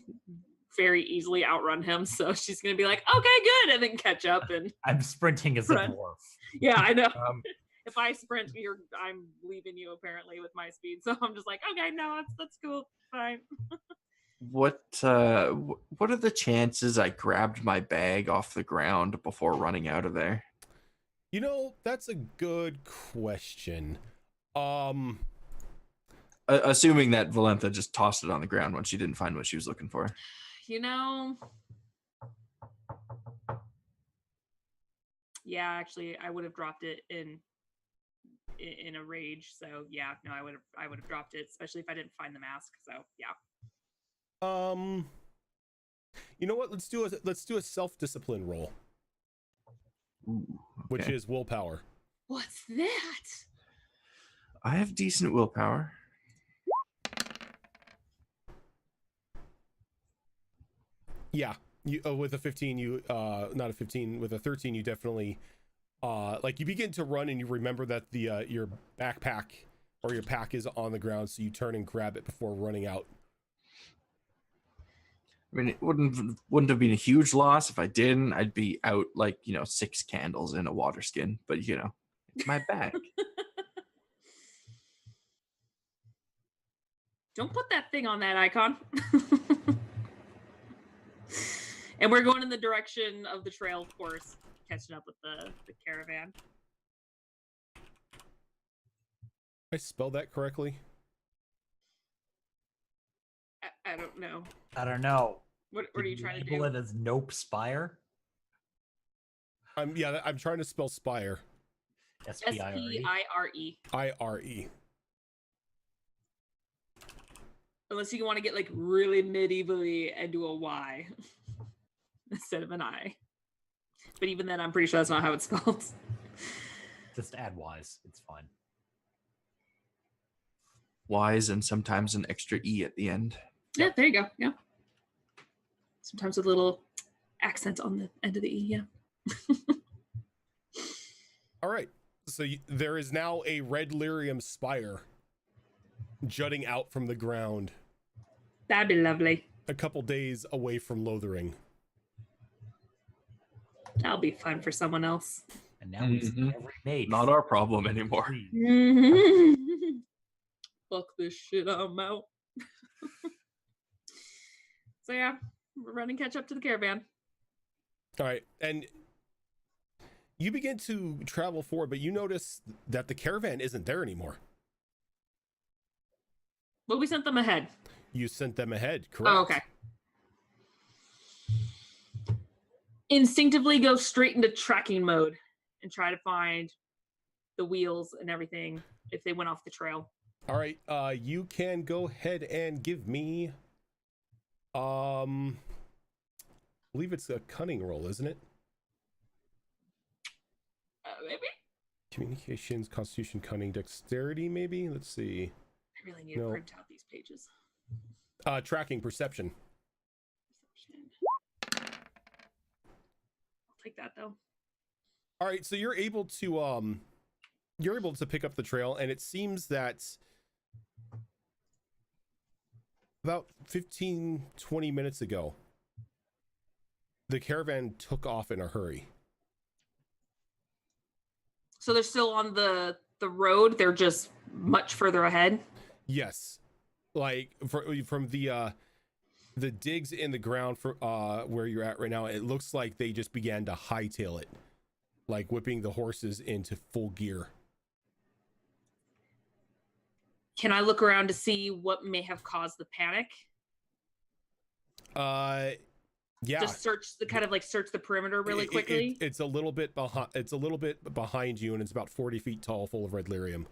very easily outrun him. So she's gonna be like, okay, good, and then catch up and I'm sprinting as a Run. dwarf. yeah, I know. Um, If I sprint, I'm leaving you apparently with my speed. So I'm just like, okay, no, that's cool, fine. what are the chances I grabbed my bag off the ground before running out of there? You know, that's a good question. Assuming that Valentha just tossed it on the ground when she didn't find what she was looking for. You know, yeah, actually, I would have dropped it in a rage. So yeah, no, I would have dropped it, especially if I didn't find the mask. So yeah. You know what? Let's do a self-discipline roll, Ooh, which okay. is willpower. What's that? I have decent willpower. Yeah, you with a 15, you not a 15, with a 13, you definitely like you begin to run and you remember that the your backpack or your pack is on the ground, so you turn and grab it before running out. I mean, it wouldn't have been a huge loss if I didn't. I'd be out like 6 candles in a water skin, but it's my bag. Don't put that thing on that icon. And we're going in the direction of the trail, of course, catching up with the caravan. I spell that correctly? I don't know. I don't know. What are you Did trying to label do? it as Nope Spire? I'm trying to spell spire. S-P-I-R-E. S-P-I-R-E. I-R-E. Unless you want to get like really medievally and do a Y instead of an I. But even then, I'm pretty sure that's not how it's spelled. Just add Y's. It's fine. Y's and sometimes an extra E at the end. Yeah, there you go. Yeah. Sometimes with a little accent on the end of the E. Yeah. All right. So there is now a red lyrium spire jutting out from the ground, That'd be lovely. a couple days away from Lothering. That'll be fun for someone else. And now we see every mage. Not our problem anymore. Fuck this shit, I'm out. So yeah, we're running catch up to the caravan. All right. And you begin to travel forward, but you notice that the caravan isn't there anymore. Well, we sent them ahead. You sent them ahead, correct? Oh, okay. Instinctively go straight into tracking mode and try to find the wheels and everything if they went off the trail. All right. You can go ahead and give me I believe it's a cunning roll, isn't it? Maybe? Communications, constitution, cunning, dexterity, maybe? Let's see. I really need No. to print out these pages. Tracking, perception. Perception. I'll take that though. All right, so you're able to pick up the trail, and it seems that about 15-20 minutes ago, the caravan took off in a hurry. So they're still on the road. They're just much further ahead. Yes, like from the digs in the ground for where you're at right now, it looks like they just began to hightail it, like whipping the horses into full gear. Can I look around to see what may have caused the panic? Yeah. Just search the perimeter really quickly. It's a little bit behind. It's a little bit behind you, and it's about 40 feet tall, full of red lyrium.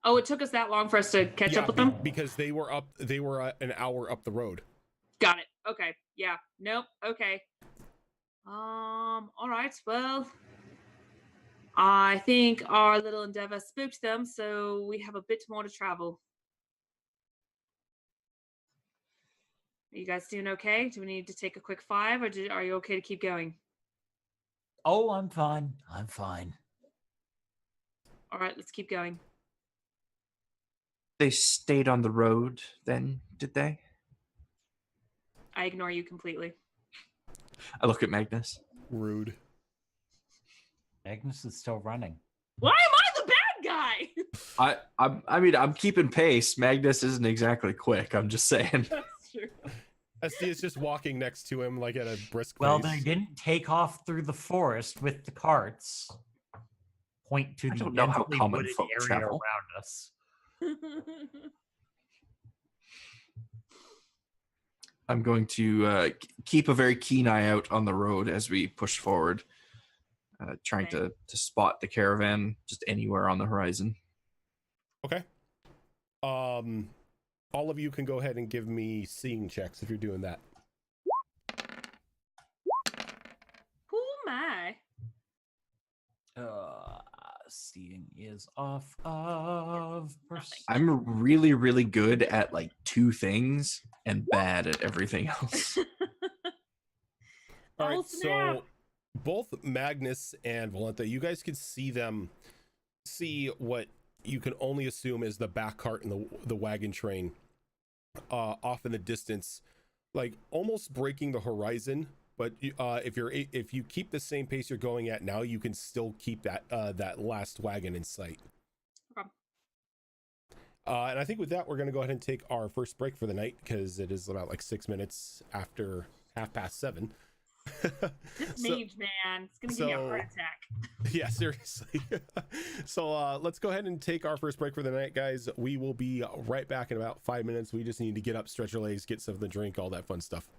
Oh, it took us that long for us to catch up with them? Because they were an hour up the road. Got it. Okay. Yeah. Nope. Okay. All right. Well, I think our little endeavor spooked them, so we have a bit more to travel. Are you guys doing okay? Do we need to take a quick 5, or are you okay to keep going? Oh, I'm fine. I'm fine. All right, let's keep going. They stayed on the road then, did they? I ignore you completely. I look at Magnus. Rude. Magnus is still running. Why am I the bad guy? I mean, I'm keeping pace. Magnus isn't exactly quick. I'm just saying. That's true. SD is just walking next to him like at a brisk Well, pace. they didn't take off through the forest with the carts. Point to I the don't know how densely common wooded folk area travel. around us. I'm going to keep a very keen eye out on the road as we push forward, trying Okay. to spot the caravan just anywhere on the horizon. Okay. All of you can go ahead and give me seeing checks if you're doing that. Who am I? Seeing is off of. I'm really, really good at like 2 things and bad at everything else. All Oh, right, snap. so both Magnus and Valenta, you guys can see what you can only assume is the back cart and the wagon train off in the distance, like almost breaking the horizon. But if you keep the same pace you're going at now, you can still keep that last wagon in sight. Okay. And I think with that, we're going to go ahead and take our first break for the night because it is about like 6 minutes after 7:30. This mage, man, it's gonna give me a heart attack. Yeah, seriously. So let's go ahead and take our first break for the night, guys. We will be right back in about 5 minutes. We just need to get up, stretch your legs, get something to drink, all that fun stuff.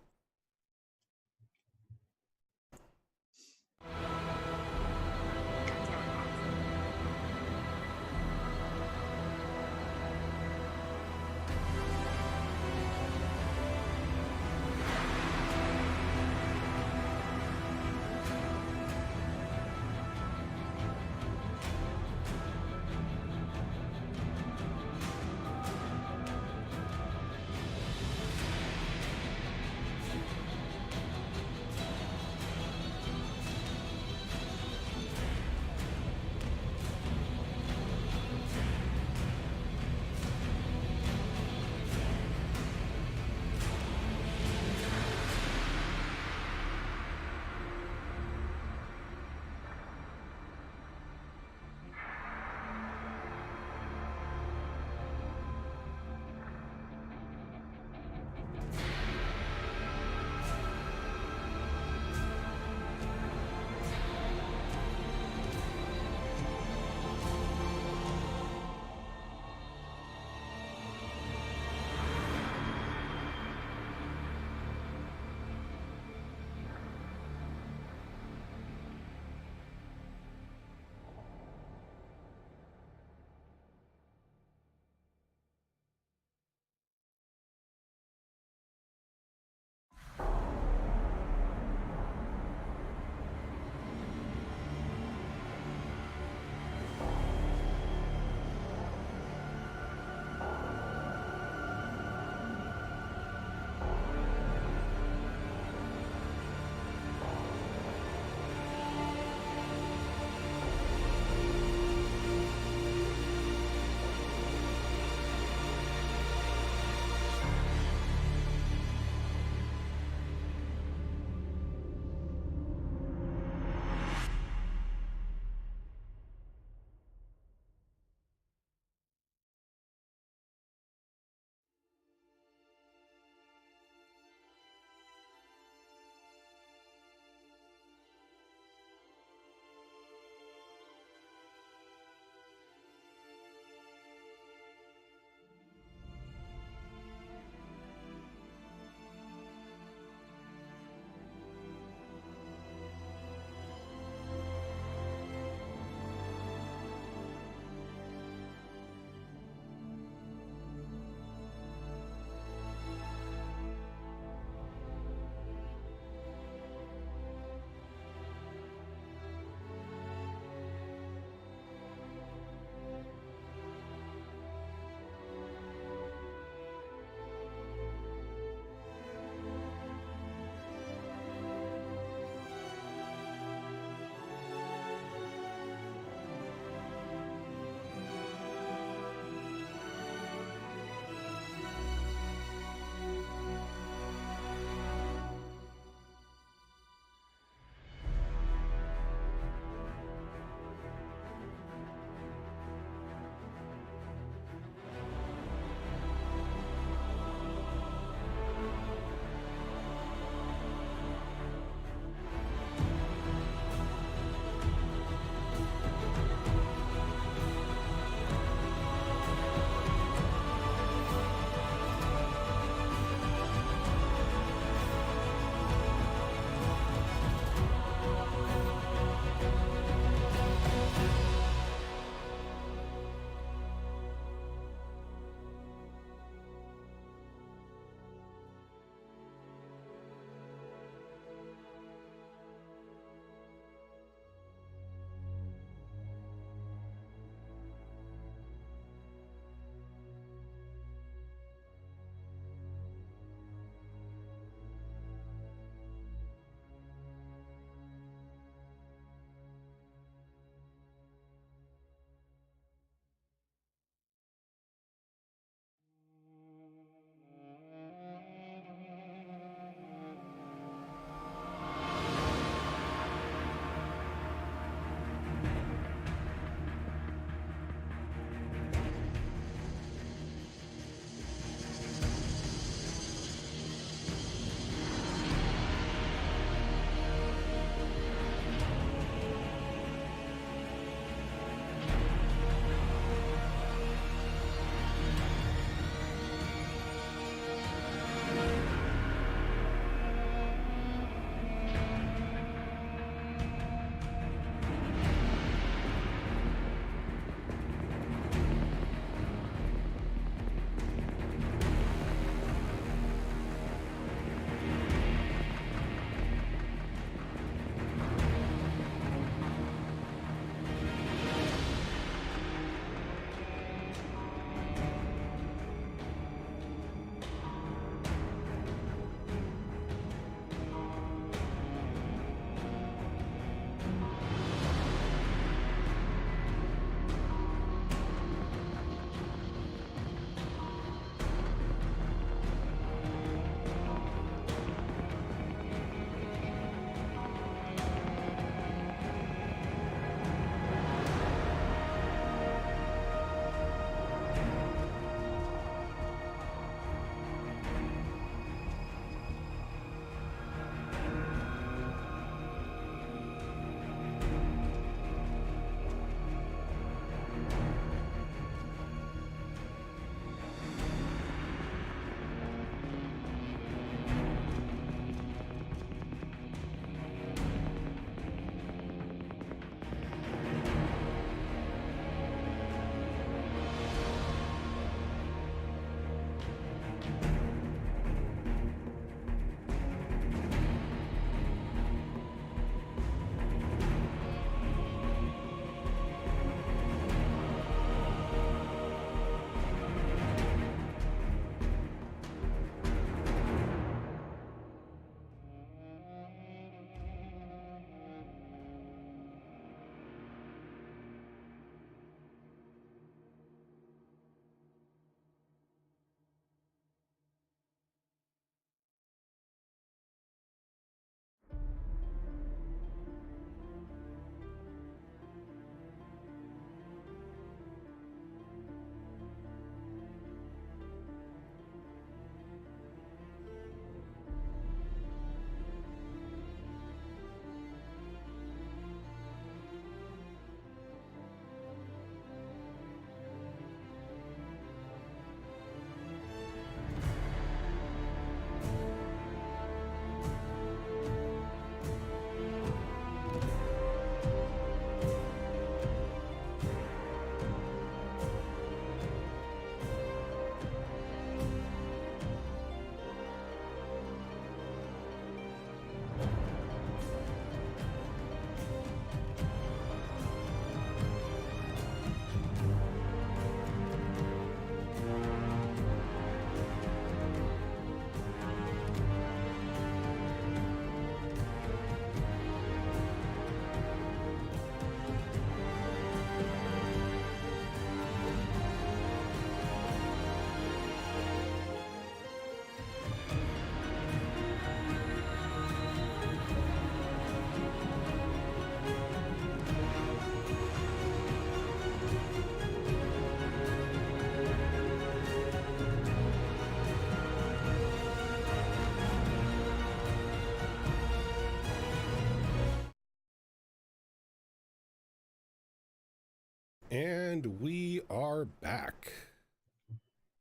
And we are back.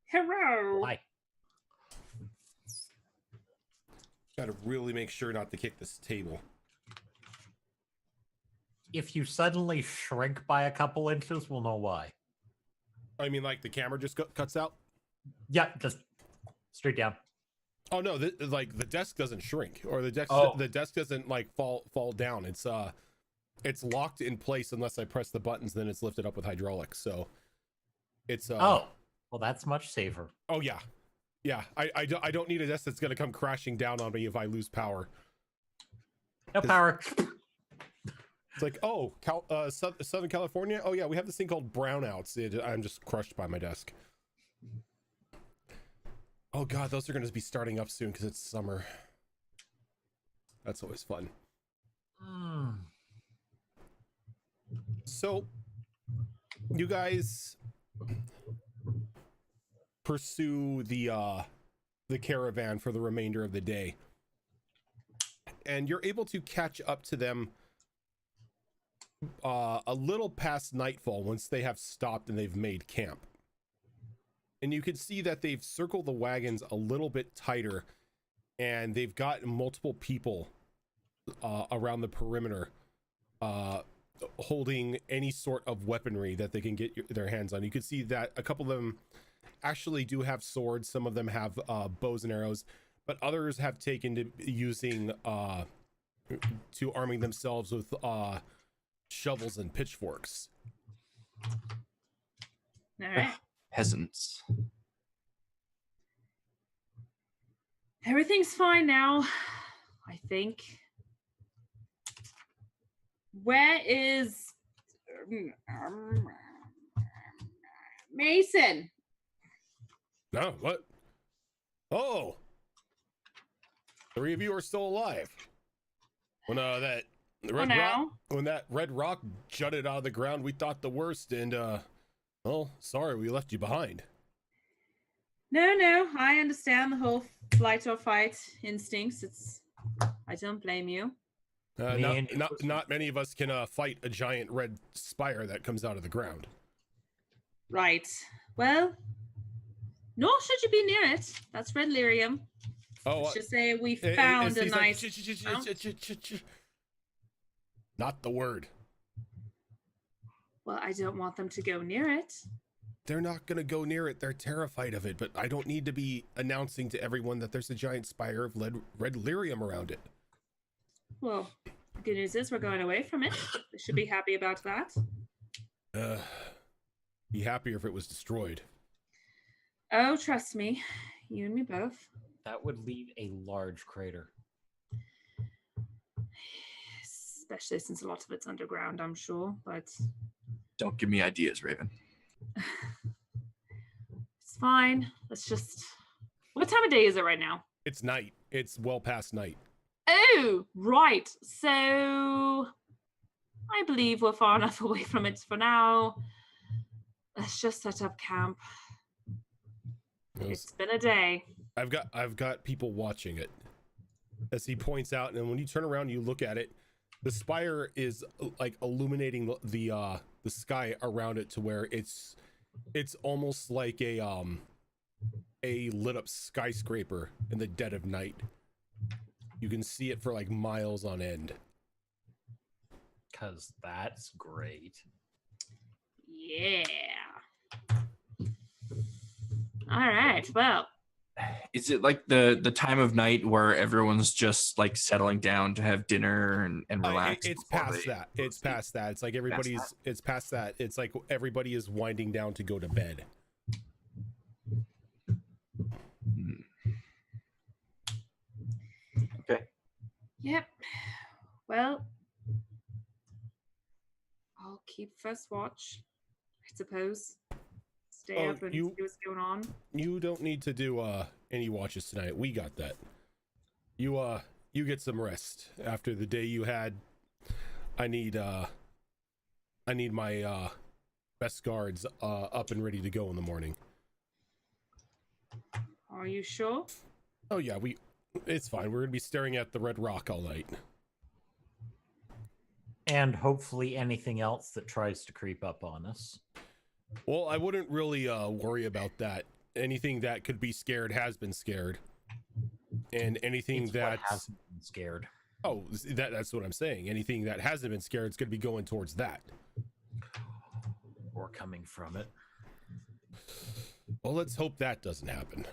Hello. Hi. Got to really make sure not to kick this table. If you suddenly shrink by a couple inches, we'll know why. I mean, like the camera just cuts out? Yeah, just straight down. Oh no, like the desk doesn't shrink, or the desk doesn't like fall down. It's locked in place unless I press the buttons, then it's lifted up with hydraulics. So it's Oh, well, that's much safer. oh yeah. Yeah, I don't need a desk that's gonna come crashing down on me if I lose power. No power. It's like, oh, Southern California. Oh yeah, we have this thing called brownouts. I'm just crushed by my desk. Oh god, those are gonna be starting up soon because it's summer. That's always fun. So, you guys pursue the caravan for the remainder of the day, and you're able to catch up to them a little past nightfall once they have stopped and they've made camp. And you can see that they've circled the wagons a little bit tighter, and they've got multiple people around the perimeter holding any sort of weaponry that they can get their hands on. You can see that a couple of them actually do have swords. Some of them have bows and arrows, but others have taken to using to arming themselves with shovels and pitchforks. All right. Peasants. Everything's fine now, I think. Where is Mason? No, what? Oh, three of you are still alive. When that red rock jutted out of the ground, we thought the worst, and well, sorry we left you behind. No, I understand the whole flight or fight instincts. I don't blame you. Not many of us can fight a giant red spire that comes out of the ground. Right. Well, nor should you be near it. That's red lyrium. Oh, Let's just say we found a nice. Not the word. Well, I don't want them to go near it. They're not going to go near it. They're terrified of it, but I don't need to be announcing to everyone that there's a giant spire of red lyrium around it. Well, the good news is we're going away from it. They should be happy about that. Be happier if it was destroyed. Oh, trust me. You and me both. That would leave a large crater. Especially since a lot of it's underground, I'm sure, but... Don't give me ideas, Raven. It's fine. Let's just... What time of day is it right now? It's night. It's well past night. Oh, right. So... I believe we're far enough away from it for now. Let's just set up camp. It's been a day. I've got people watching it. As he points out, and when you turn around, you look at it. The spire is like illuminating the sky around it to where it's almost like a lit up skyscraper in the dead of night. You can see it for like miles on end. 'Cause that's great. Yeah. All right. Well, Is it like the time of night where everyone's just like settling down to have dinner and relax? It's past that. It's past that. It's like everybody's. It's past that. It's like everybody is winding down to go to bed. Okay. yep. Well, I'll keep first watch, I suppose. Stay up and see what's going on. You don't need to do any watches tonight. We got that. You get some rest after the day you had. I need my best guards up and ready to go in the morning. Are you sure? Oh yeah, it's fine. We're gonna be staring at the red rock all night. And hopefully anything else that tries to creep up on us. Well, I wouldn't really worry about that. Anything that could be scared has been scared, and anything It's that what hasn't been scared. oh, that's what I'm saying. Anything that hasn't been scared is going to be going towards that. Or coming from it. Well, let's hope that doesn't happen.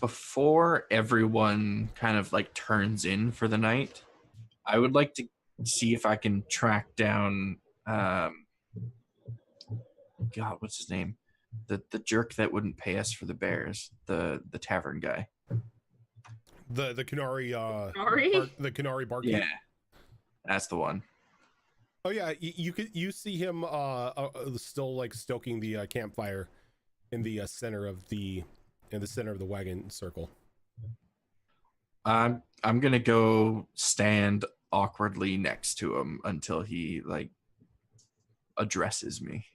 Before everyone kind of like turns in for the night, I would like to see if I can track down God, what's his name? The jerk that wouldn't pay us for the bears, the tavern guy. The Canary Canary? the Canary barkeep. Yeah. That's the one. Oh yeah, you see him still like stoking the campfire in the center of the wagon circle. I'm gonna go stand awkwardly next to him until he like addresses me.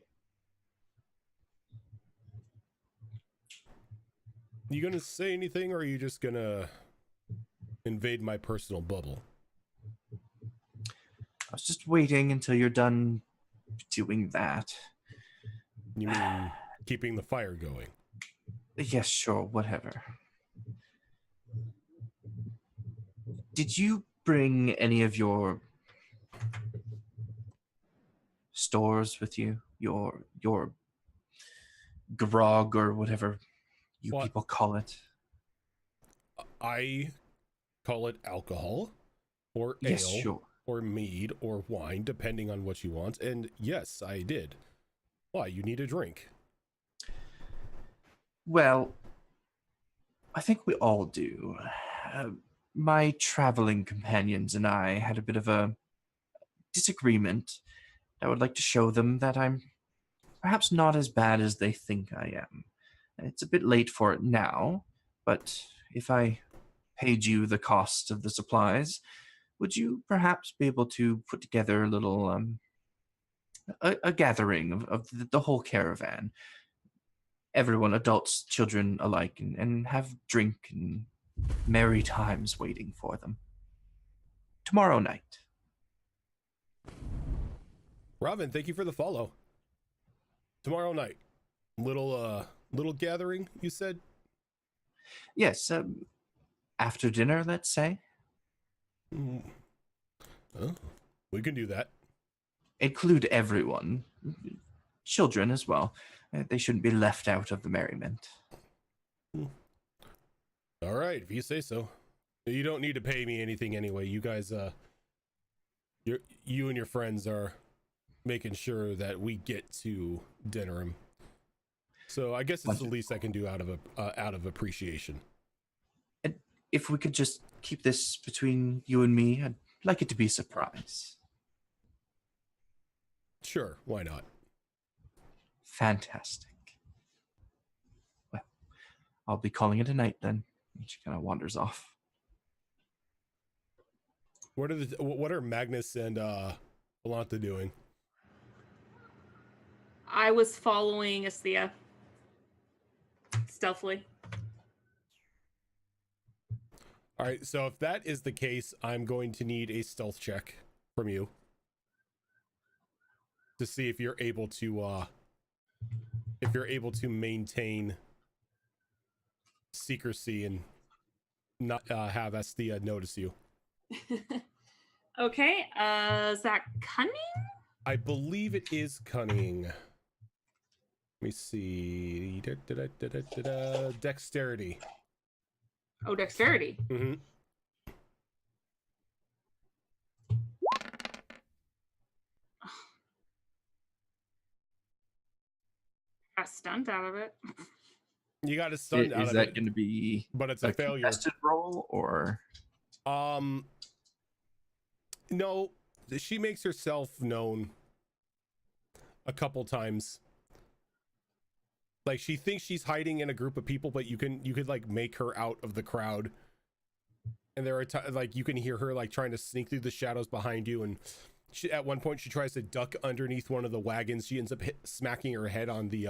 You gonna say anything, or are you just gonna invade my personal bubble? I was just waiting until you're done doing that. You mean keeping the fire going? Yes, sure, whatever. Did you bring any of your stores with you? Your grog or whatever you What? people call it? I call it alcohol, or Yes, ale, sure. or mead, or wine, depending on what you want. And yes, I did. Why? You need a drink. Well, I think we all do. My traveling companions and I had a bit of a disagreement. I would like to show them that I'm perhaps not as bad as they think I am. It's a bit late for it now, but if I paid you the cost of the supplies, would you perhaps be able to put together a little a gathering of the whole caravan, everyone, adults, children alike, and have drink and merry times waiting for them tomorrow night? Robin, thank you for the follow. Tomorrow night, little gathering, you said? Yes, after dinner, let's say. Mm. Oh, we can do that. Include everyone, children as well. They shouldn't be left out of the merriment. All right, if you say so. You don't need to pay me anything anyway. You guys, you and your friends are making sure that we get to dinner. So I guess it's the least I can do out of appreciation. And if we could just keep this between you and me, I'd like it to be a surprise. Sure, why not? Fantastic. Well, I'll be calling it a night then. She kind of wanders off. What are Magnus and Alanta doing? I was following Asthea stealthily. All right, so if that is the case, I'm going to need a stealth check from you to see if you're able to maintain secrecy and not have Asthea notice you. Okay, is that cunning? I believe it is cunning. Let me see. Dexterity. Oh, dexterity. Mm-hmm. Got stunned out of it. You got a stun out Is of that it, going to be but it's a failure. contested roll or? No, she makes herself known a couple times. Like she thinks she's hiding in a group of people, but you could like make her out of the crowd. And there are like you can hear her like trying to sneak through the shadows behind you. And at one point she tries to duck underneath one of the wagons. She ends up smacking her head on the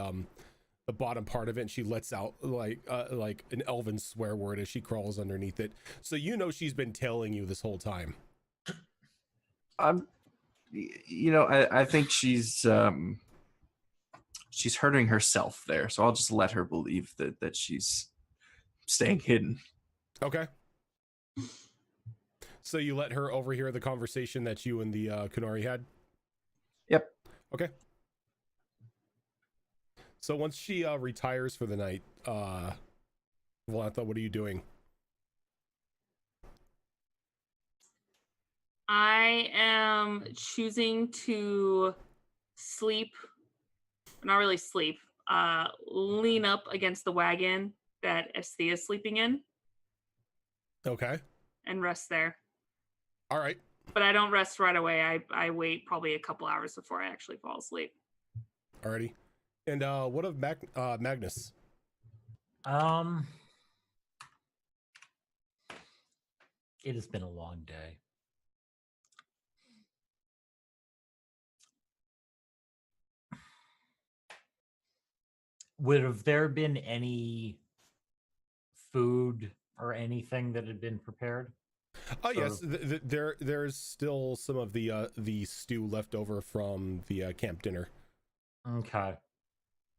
the bottom part of it, and she lets out like an elven swear word as she crawls underneath it. So you know she's been tailing you this whole time. I think she's hurting herself there, so I'll just let her believe that she's staying hidden. Okay. So you let her overhear the conversation that you and the Kunari had? Yep. Okay. So once she retires for the night, Valantha, what are you doing? I am choosing to sleep, not really sleep, lean up against the wagon that Esthea is sleeping in Okay. and rest there. All right. But I don't rest right away. I wait probably a couple hours before I actually fall asleep. Alrighty. And what of Magnus? It has been a long day. Would have there been any food or anything that had been prepared? Oh yes, there's still some of the stew left over from the camp dinner. Okay.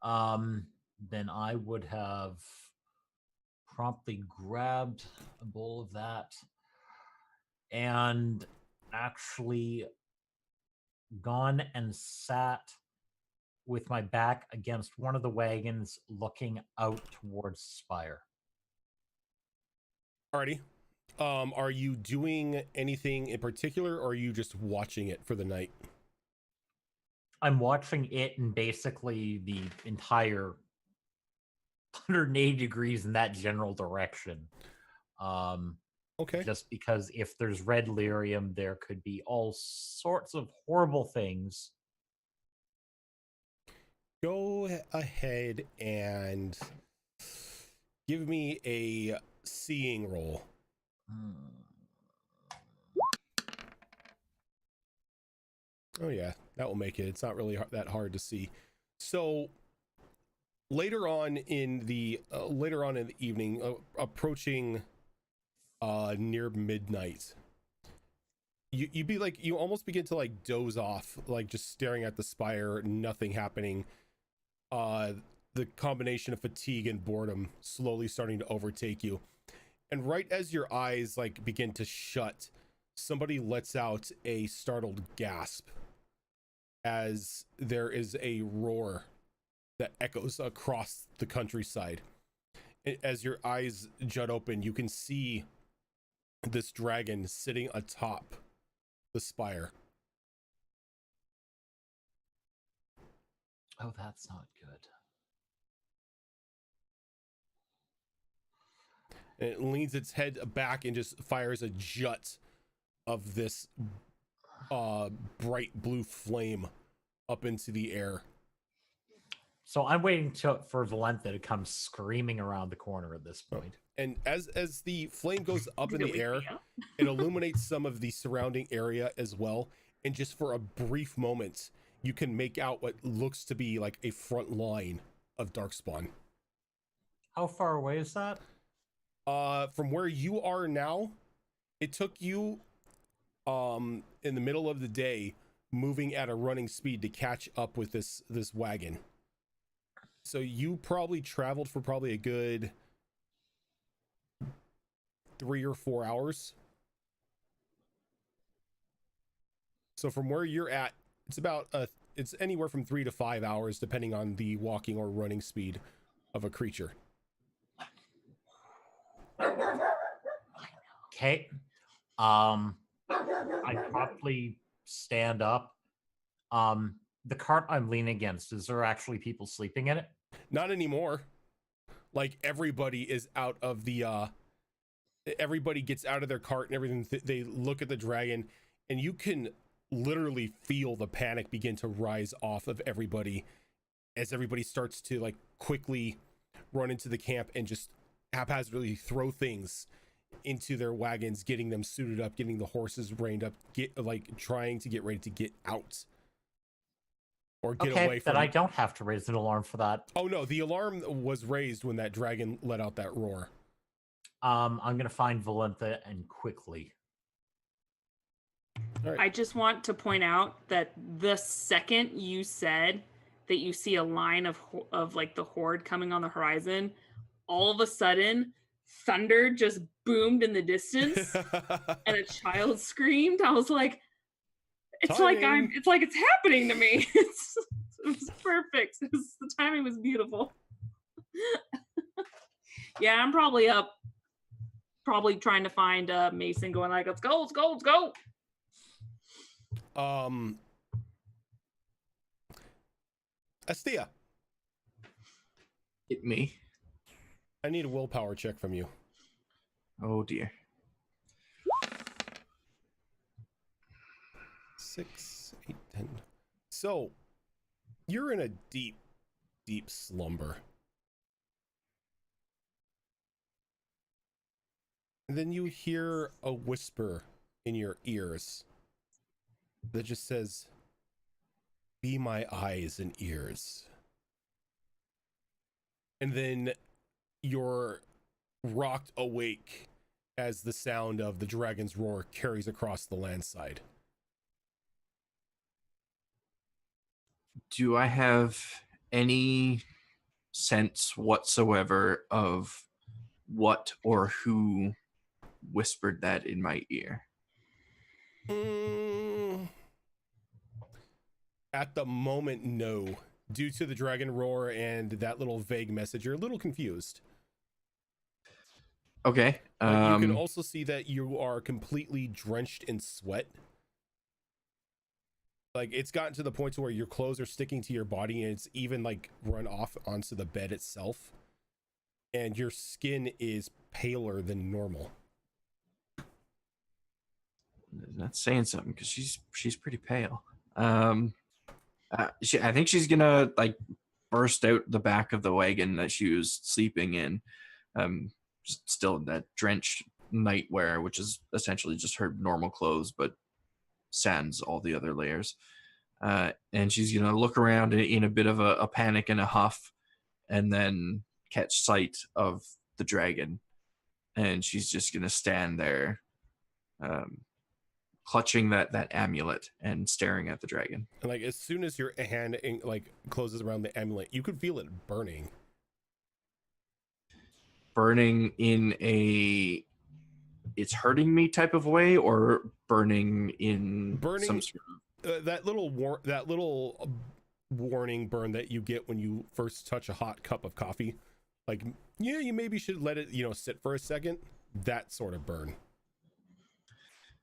Then I would have promptly grabbed a bowl of that and actually gone and sat with my back against one of the wagons looking out towards Spire. Alrighty. Are you doing anything in particular, or are you just watching it for the night? I'm watching it in basically the entire 180 degrees in that general direction. Okay. Just because if there's red lyrium, there could be all sorts of horrible things. Go ahead and give me a seeing roll. Oh yeah, that will make it. It's not really that hard to see. So later on in the evening, approaching near midnight, you almost begin to like doze off, like just staring at the spire, nothing happening. The combination of fatigue and boredom slowly starting to overtake you, and right as your eyes like begin to shut, somebody lets out a startled gasp as there is a roar that echoes across the countryside. As your eyes jut open, you can see this dragon sitting atop the spire. Oh, that's not good. And it leans its head back and just fires a jut of this bright blue flame up into the air. So I'm waiting for Valentha to come screaming around the corner at this point. And as the flame goes up in the air, it illuminates some of the surrounding area as well. And just for a brief moment, you can make out what looks to be like a front line of Darkspawn. How far away is that? From where you are now, it took you in the middle of the day moving at a running speed to catch up with this wagon. So you probably traveled for probably a good 3 or 4 hours. So from where you're at, it's anywhere from 3 to 5 hours depending on the walking or running speed of a creature. Okay. I promptly stand up. The cart I'm leaning against, is there actually people sleeping in it? Not anymore. Like everybody is out of the everybody gets out of their cart and everything. They look at the dragon, and you can literally feel the panic begin to rise off of everybody as everybody starts to like quickly run into the camp and just haphazardly throw things into their wagons, getting them suited up, getting the horses reined up, trying to get ready to get out. or get Okay, away from. then I don't have to raise an alarm for that. Oh no, the alarm was raised when that dragon let out that roar. I'm gonna find Valentha and quickly. All right. I just want to point out that the second you said that you see a line of like the horde coming on the horizon, all of a sudden thunder just boomed in the distance and a child screamed. I was like, it's Timing. like it's happening to me. It was perfect. The timing was beautiful. Yeah, I'm probably up, probably trying to find Mason, going like, let's go, let's go, let's go. Astia, Hit me. I need a willpower check from you. Oh dear. 6, 8, 10. So you're in a deep, deep slumber. And then you hear a whisper in your ears that just says, "Be my eyes and ears." And then you're rocked awake as the sound of the dragon's roar carries across the landside. Do I have any sense whatsoever of what or who whispered that in my ear? At the moment, no. Due to the dragon roar and that little vague message, you're a little confused. Okay. But you can also see that you are completely drenched in sweat. Like, it's gotten to the point to where your clothes are sticking to your body, and it's even like run off onto the bed itself. And your skin is paler than normal. That's saying something, because she's pretty pale. I think she's gonna like burst out the back of the wagon that she was sleeping in, just still in that drenched nightwear, which is essentially just her normal clothes, but sans all the other layers. And she's gonna look around in a bit of a panic and a huff, and then catch sight of the dragon, and she's just gonna stand there, clutching that amulet and staring at the dragon. And like, as soon as your hand like closes around the amulet, you could feel it burning. Burning in a it's hurting me type of way, or burning in some sort of that little warning burn that you get when you first touch a hot cup of coffee. Like, yeah, you maybe should let it, sit for a second. That sort of burn.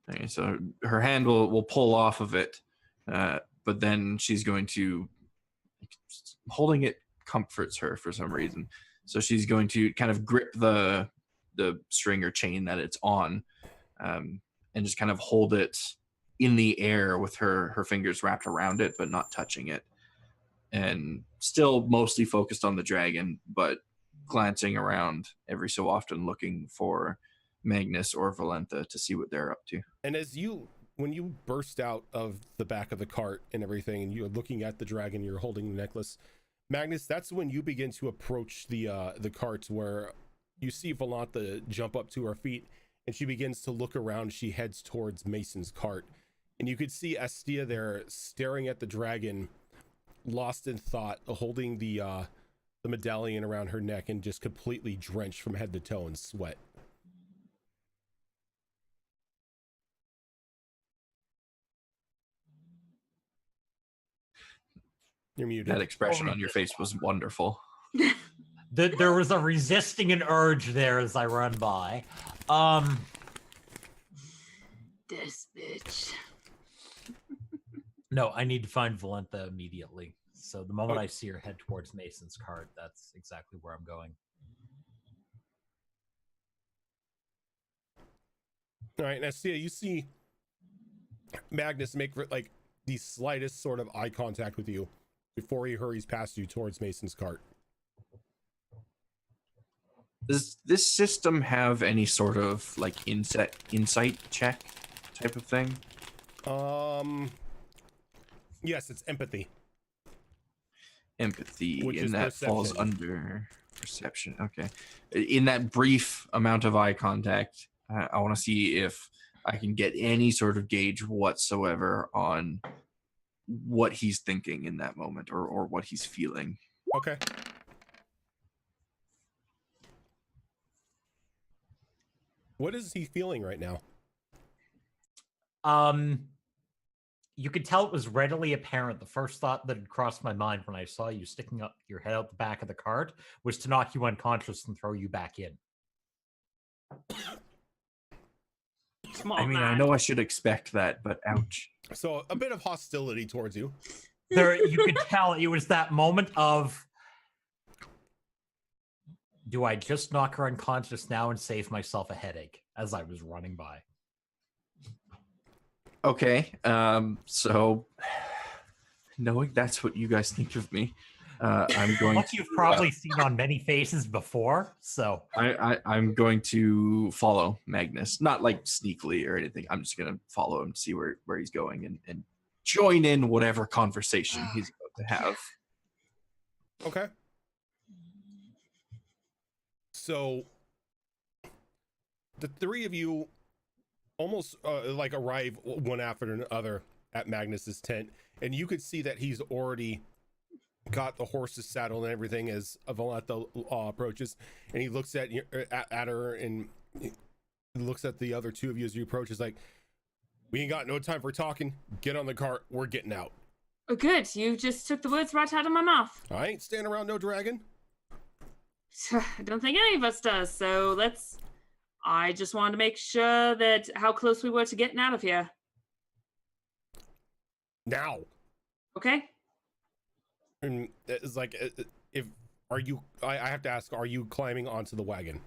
Okay, so her hand will pull off of it, but then she's going to, holding it comforts her for some reason. So she's going to kind of grip the string or chain that it's on, and just kind of hold it in the air with her fingers wrapped around it, but not touching it. And still mostly focused on the dragon, but glancing around every so often looking for Magnus or Valentha to see what they're up to. And when you burst out of the back of the cart and everything, and you're looking at the dragon, you're holding the necklace, Magnus, that's when you begin to approach the cart, where you see Valentha jump up to her feet, and she begins to look around. She heads towards Mason's cart, and you could see Astia there staring at the dragon, lost in thought, holding the medallion around her neck and just completely drenched from head to toe in sweat. You're muted. That expression on your face was wonderful. There was a resisting an urge there as I run by. This bitch. No, I need to find Valentha immediately. So the moment I see her head towards Mason's cart, that's exactly where I'm going. All right, now see, you see Magnus make like the slightest sort of eye contact with you before he hurries past you towards Mason's cart. Does this system have any sort of like insight check type of thing? Yes, it's empathy. empathy, Which is and that falls perception. under perception. Okay. In that brief amount of eye contact, I want to see if I can get any sort of gauge whatsoever on what he's thinking in that moment, or what he's feeling. Okay. What is he feeling right now? You could tell it was readily apparent. The first thought that had crossed my mind when I saw you sticking up your head out the back of the cart was to knock you unconscious and throw you back in. Come on, I mean, I man. know I should expect that, but ouch. So a bit of hostility towards you. You could tell it was that moment of, do I just knock her unconscious now and save myself a headache, as I was running by. Okay, so knowing that's what you guys think of me, I'm going What to, you've probably seen on many faces before, so I'm going to follow Magnus, not like sneakily or anything. I'm just gonna follow him, see where he's going, and join in whatever conversation he's about to have. Okay. So the three of you almost like arrive one after another at Magnus's tent, and you could see that he's already got the horses saddled and everything as Valetta approaches, and he looks at her and he looks at the other two of you as you approach. Is like, we ain't got no time for talking. Get on the cart. We're getting out. Oh, good. You just took the words right out of my mouth. I ain't standing around no dragon. I don't think any of us does. So I just wanted to make sure that how close we were to getting out of here. Now. Okay. And it's like, I have to ask, are you climbing onto the wagon?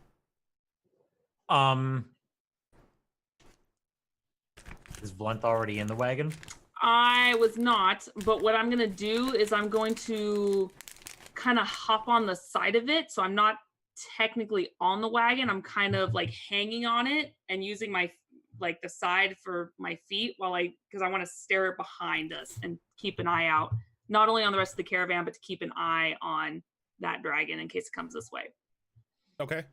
is Blunt already in the wagon? I was not, but what I'm going to do is I'm going to kind of hop on the side of it. So I'm not technically on the wagon. I'm kind of like hanging on it and using my, like the side for my feet because I want to stare behind us and keep an eye out, not only on the rest of the caravan, but to keep an eye on that dragon in case it comes this way. Okay.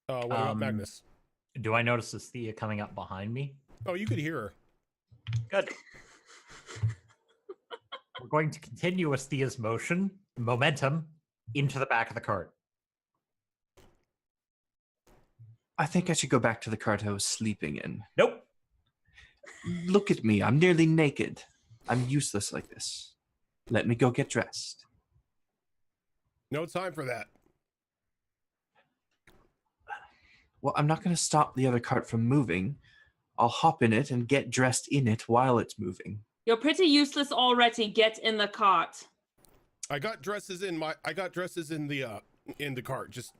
What about Magnus? Do I notice Thea coming up behind me? Oh, you could hear her. Good. We're going to continue Thea's momentum into the back of the cart. I think I should go back to the cart I was sleeping in. Nope. Look at me. I'm nearly naked. I'm useless like this. Let me go get dressed. No time for that. Well, I'm not going to stop the other cart from moving. I'll hop in it and get dressed in it while it's moving. You're pretty useless already. Get in the cart. I got dresses in the cart. Just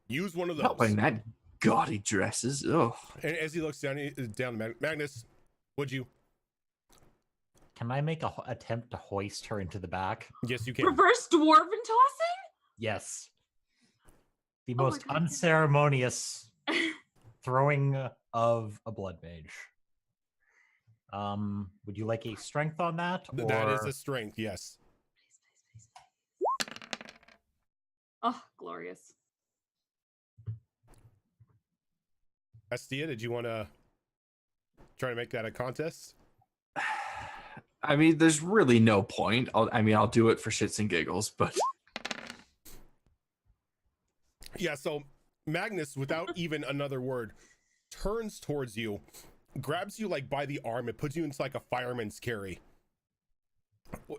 use one of those. Not wearing that gaudy dresses. Oh. And as he looks down Magnus, would you? Can I make an attempt to hoist her into the back? Yes, you can. Reverse dwarven tossing? Yes. The Oh my most God. unceremonious throwing of a blood mage. Would you like a strength on that? That is a strength, yes. Oh, glorious. Estia, did you want to try to make that a contest? I mean, there's really no point. I'll do it for shits and giggles, but Yeah, so Magnus, without even another word, turns towards you, grabs you like by the arm, and puts you into like a fireman's carry,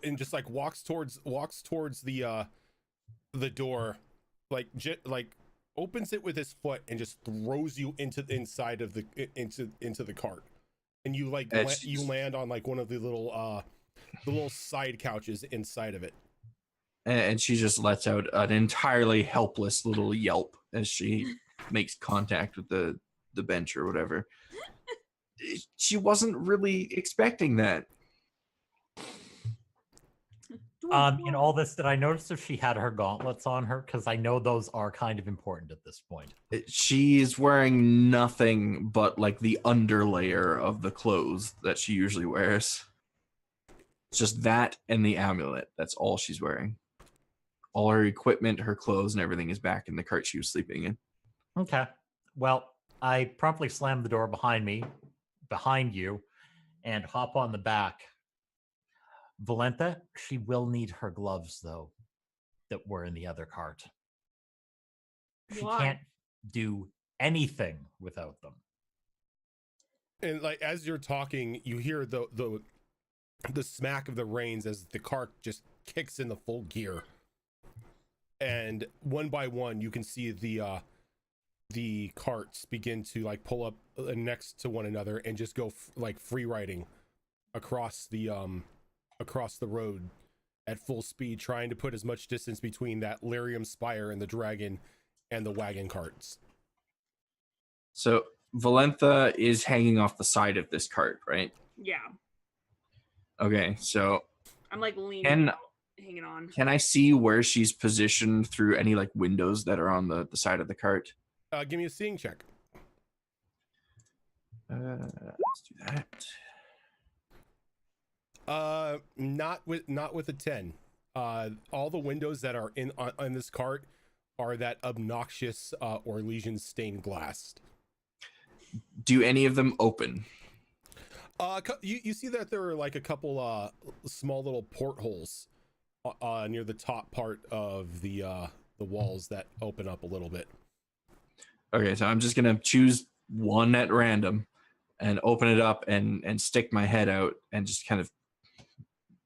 and just like walks towards the door, like opens it with his foot and just throws you into the inside of into the cart, and you like you land on like one of the little side couches inside of it. and she just lets out an entirely helpless little yelp as she makes contact with the bench or whatever. She wasn't really expecting that. In all this, did I notice if she had her gauntlets on her? Because I know those are kind of important at this point. She is wearing nothing but like the underlayer of the clothes that she usually wears. It's just that and the amulet. That's all she's wearing. all her equipment, her clothes, and everything is back in the cart she was sleeping in. Okay. Well, I promptly slam the door behind you, and hop on the back. Valenta, she will need her gloves, though, that were in the other cart. She Why? can't do anything without them. And like as you're talking, you hear the smack of the reins as the cart just kicks in the full gear, and one by one you can see the carts begin to like pull up next to one another and just go like free riding across the road at full speed, trying to put as much distance between that lyrium spire and the dragon and the wagon carts. So Valentha is hanging off the side of this cart, right? Yeah. Okay, so I'm like leaning Can- out, hanging on. can I see where she's positioned through any like windows that are on the side of the cart? Give me a seeing check. Let's do that. Not with a 10. All the windows that are on this cart are that obnoxious Orlesian stained glass. Do any of them open? You see that there are like a couple small little portholes near the top part of the walls that open up a little bit. Okay, so I'm just gonna choose one at random and open it up and stick my head out and just kind of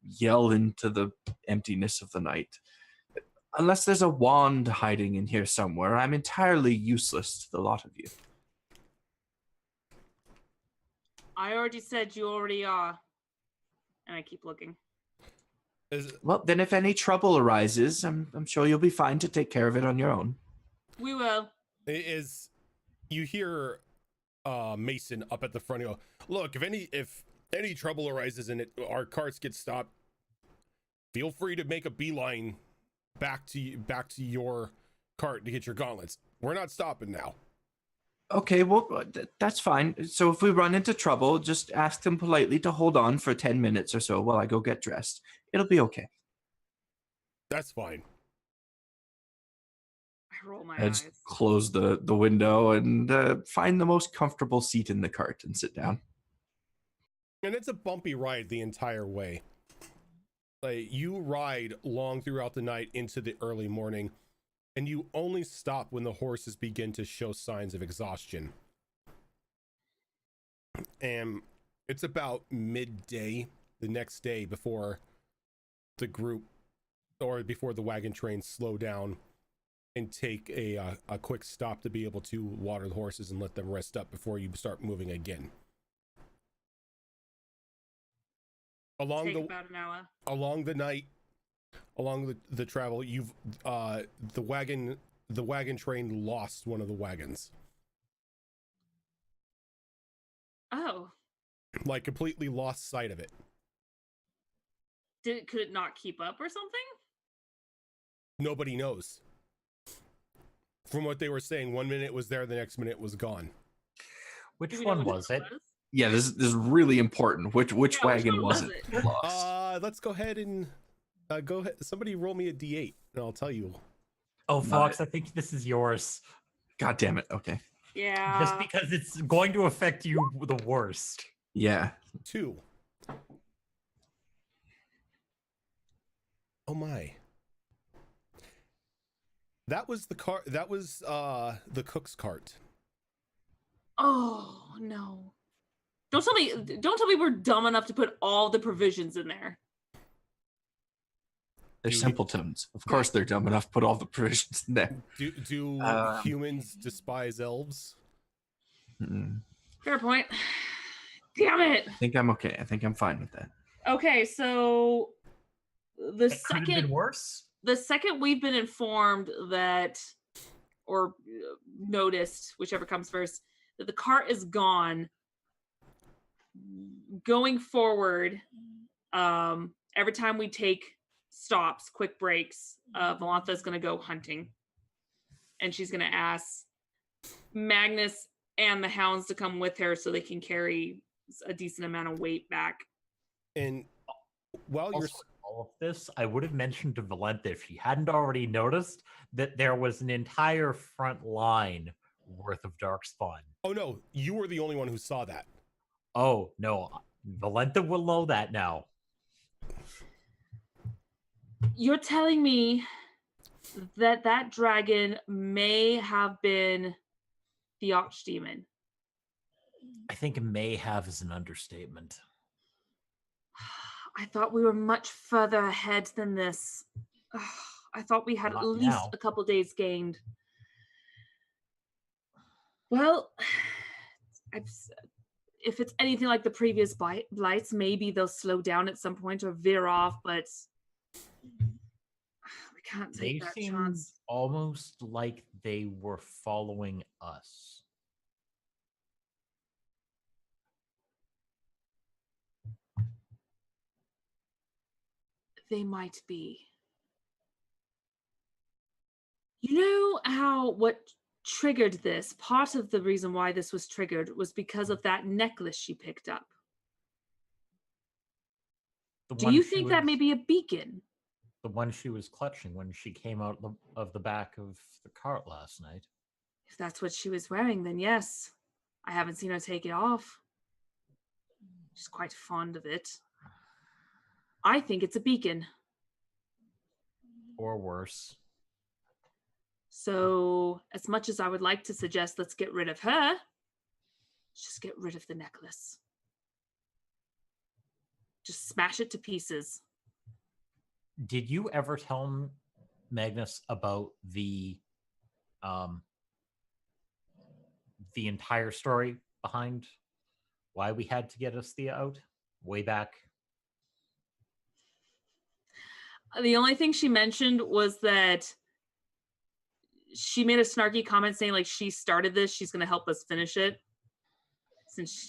yell into the emptiness of the night. Unless there's a wand hiding in here somewhere, I'm entirely useless to the lot of you. I already said you already are. And I keep looking. Well, then if any trouble arises, I'm sure you'll be fine to take care of it on your own. We will. You hear Mason up at the front go, look, if any trouble arises and our carts get stopped, feel free to make a beeline back to your cart to get your gauntlets. We're not stopping now. Okay, well, that's fine. So if we run into trouble, just ask them politely to hold on for 10 minutes or so while I go get dressed. It'll be okay. That's fine. I roll my I just eyes. close the window and find the most comfortable seat in the cart and sit down. And it's a bumpy ride the entire way. Like you ride long throughout the night into the early morning, and you only stop when the horses begin to show signs of exhaustion. And it's about midday the next day before the group or before the wagon trains slow down and take a quick stop to be able to water the horses and let them rest up before you start moving again. Along about an hour. Along the night, along the travel, you've the wagon train lost one of the wagons. Oh. Like completely lost sight of it. Could it not keep up or something? Nobody knows. From what they were saying, 1 minute it was there, the next minute it was gone. Which Do we know one which was it? Yeah, this is really important. Which Yeah, wagon which was one it? was Lost. Let's go ahead and go ahead. Somebody roll me a D8 and I'll tell you. Oh, Fox, I think this is yours. God damn it. Okay. Yeah. Just because it's going to affect you the worst. Yeah. 2. Oh my. That was the car. That was the cook's cart. Oh no. Don't tell me we're dumb enough to put all the provisions in there. They're Dude. simpletons. Of course they're dumb enough to put all the provisions in there. Do humans despise elves? Mm-mm. Fair point. Damn it. I think I'm okay. I think I'm fine with that. Okay, so the It could have been worse. the second we've been informed that, or noticed, whichever comes first, that the cart is gone, going forward, every time we take stops, quick breaks, Valantha is going to go hunting. And she's going to ask Magnus and the hounds to come with her so they can carry a decent amount of weight back. And while you're all of this, I would have mentioned to Valenta if she hadn't already noticed that there was an entire front line worth of Darkspawn. Oh no, you were the only one who saw that. Oh, no. Valenta will know that now. You're telling me that that dragon may have been the archdemon. I think may have is an understatement. I thought we were much further ahead than this. I thought we had Not at least now. a couple days gained. Well, if it's anything like the previous blights, maybe they'll slow down at some point or veer off, but we can't They take that seemed chance. almost like they were following us. They might be. You know how what triggered this, part of the reason why this was triggered was because of that necklace she picked up. The Do one you she think that may was- be a beacon? the one she was clutching when she came out of the back of the cart last night? If that's what she was wearing, then yes. I haven't seen her take it off. She's quite fond of it. I think it's a beacon. Or worse. So, as much as I would like to suggest let's get rid of her, let's just get rid of the necklace. Just smash it to pieces. Did you ever tell Magnus about the entire story behind why we had to get Asthea out way back? The only thing she mentioned was that she made a snarky comment saying like she started this, she's going to help us finish it, since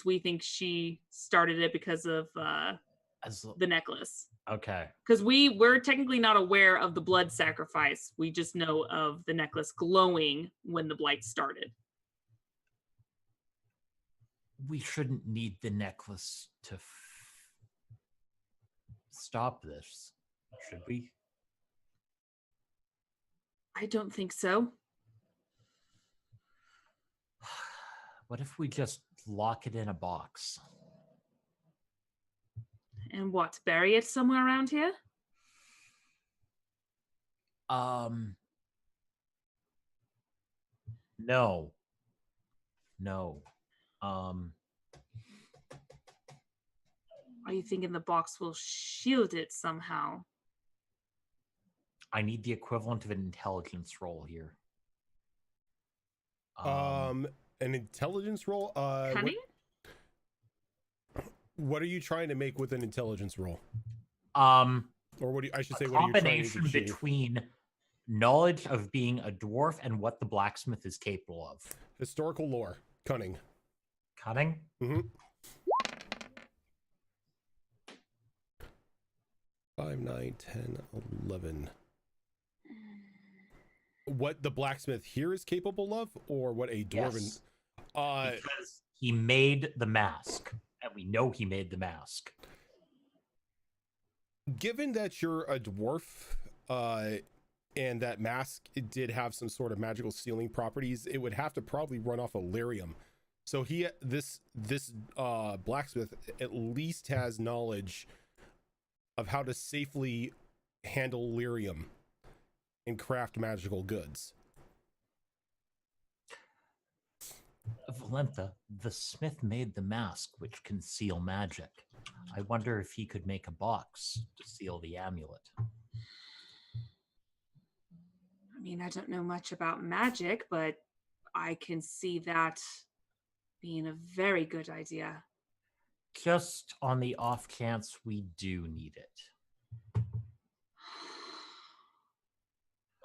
we think she started it because of the necklace. Okay. Because we're technically not aware of the blood sacrifice. We just know of the necklace glowing when the blight started. We shouldn't need the necklace to stop this, should we? I don't think so. What if we just lock it in a box? And what, bury it somewhere around here? No. Are you thinking the box will shield it somehow? I need the equivalent of an intelligence roll here. An intelligence roll. Cunning? What are you trying to make with an intelligence roll? Or Or what do you, I should say? a What are you trying to combination achieve? between knowledge of being a dwarf and what the blacksmith is capable of. Historical lore, cunning. Cunning? Mm-hmm. 5, 9, 10, 11. What the blacksmith here is capable of, or what a dwarven? Yes. Because he made the mask, and we know he made the mask. Given that you're a dwarf, and that mask did have some sort of magical sealing properties, it would have to probably run off of lyrium. So this blacksmith at least has knowledge of how to safely handle lyrium and craft magical goods. Valenta, the smith made the mask which can seal magic. I wonder if he could make a box to seal the amulet. I mean, I don't know much about magic, but I can see that being a very good idea. Just on the off chance we do need it.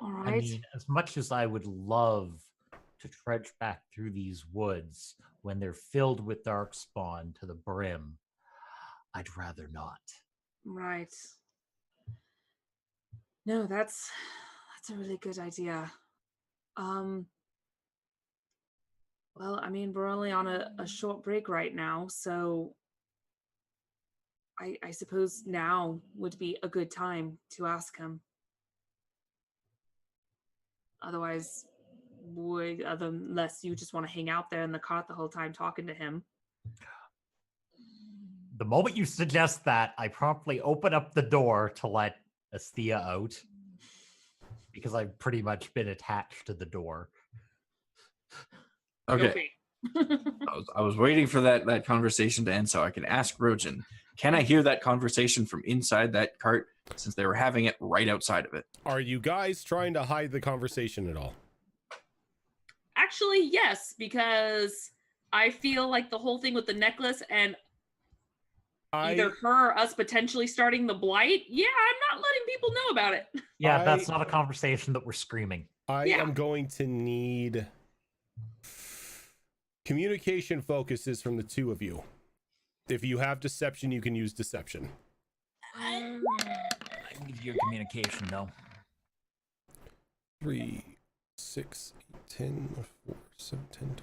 All right. I mean, as much as I would love to trudge back through these woods when they're filled with darkspawn to the brim, I'd rather not. Right. No, that's a really good idea. Well, I mean, we're only on a short break right now, so I suppose now would be a good time to ask him. Otherwise, unless you just want to hang out there in the cart the whole time talking to him. The moment you suggest that, I promptly open up the door to let Astia out because I've pretty much been attached to the door. Okay. I was waiting for that conversation to end so I can ask Rojan, can I hear that conversation from inside that cart since they were having it right outside of it? Are you guys trying to hide the conversation at all? Actually, yes, because I feel like the whole thing with the necklace and either her or us potentially starting the blight, yeah, I'm not letting people know about it. Yeah, that's not a conversation that we're screaming. I am going to need communication focuses from the two of you. If you have deception, you can use deception. I can give you a communication, though. 3, 6, 8, 10, 4, 7, 10,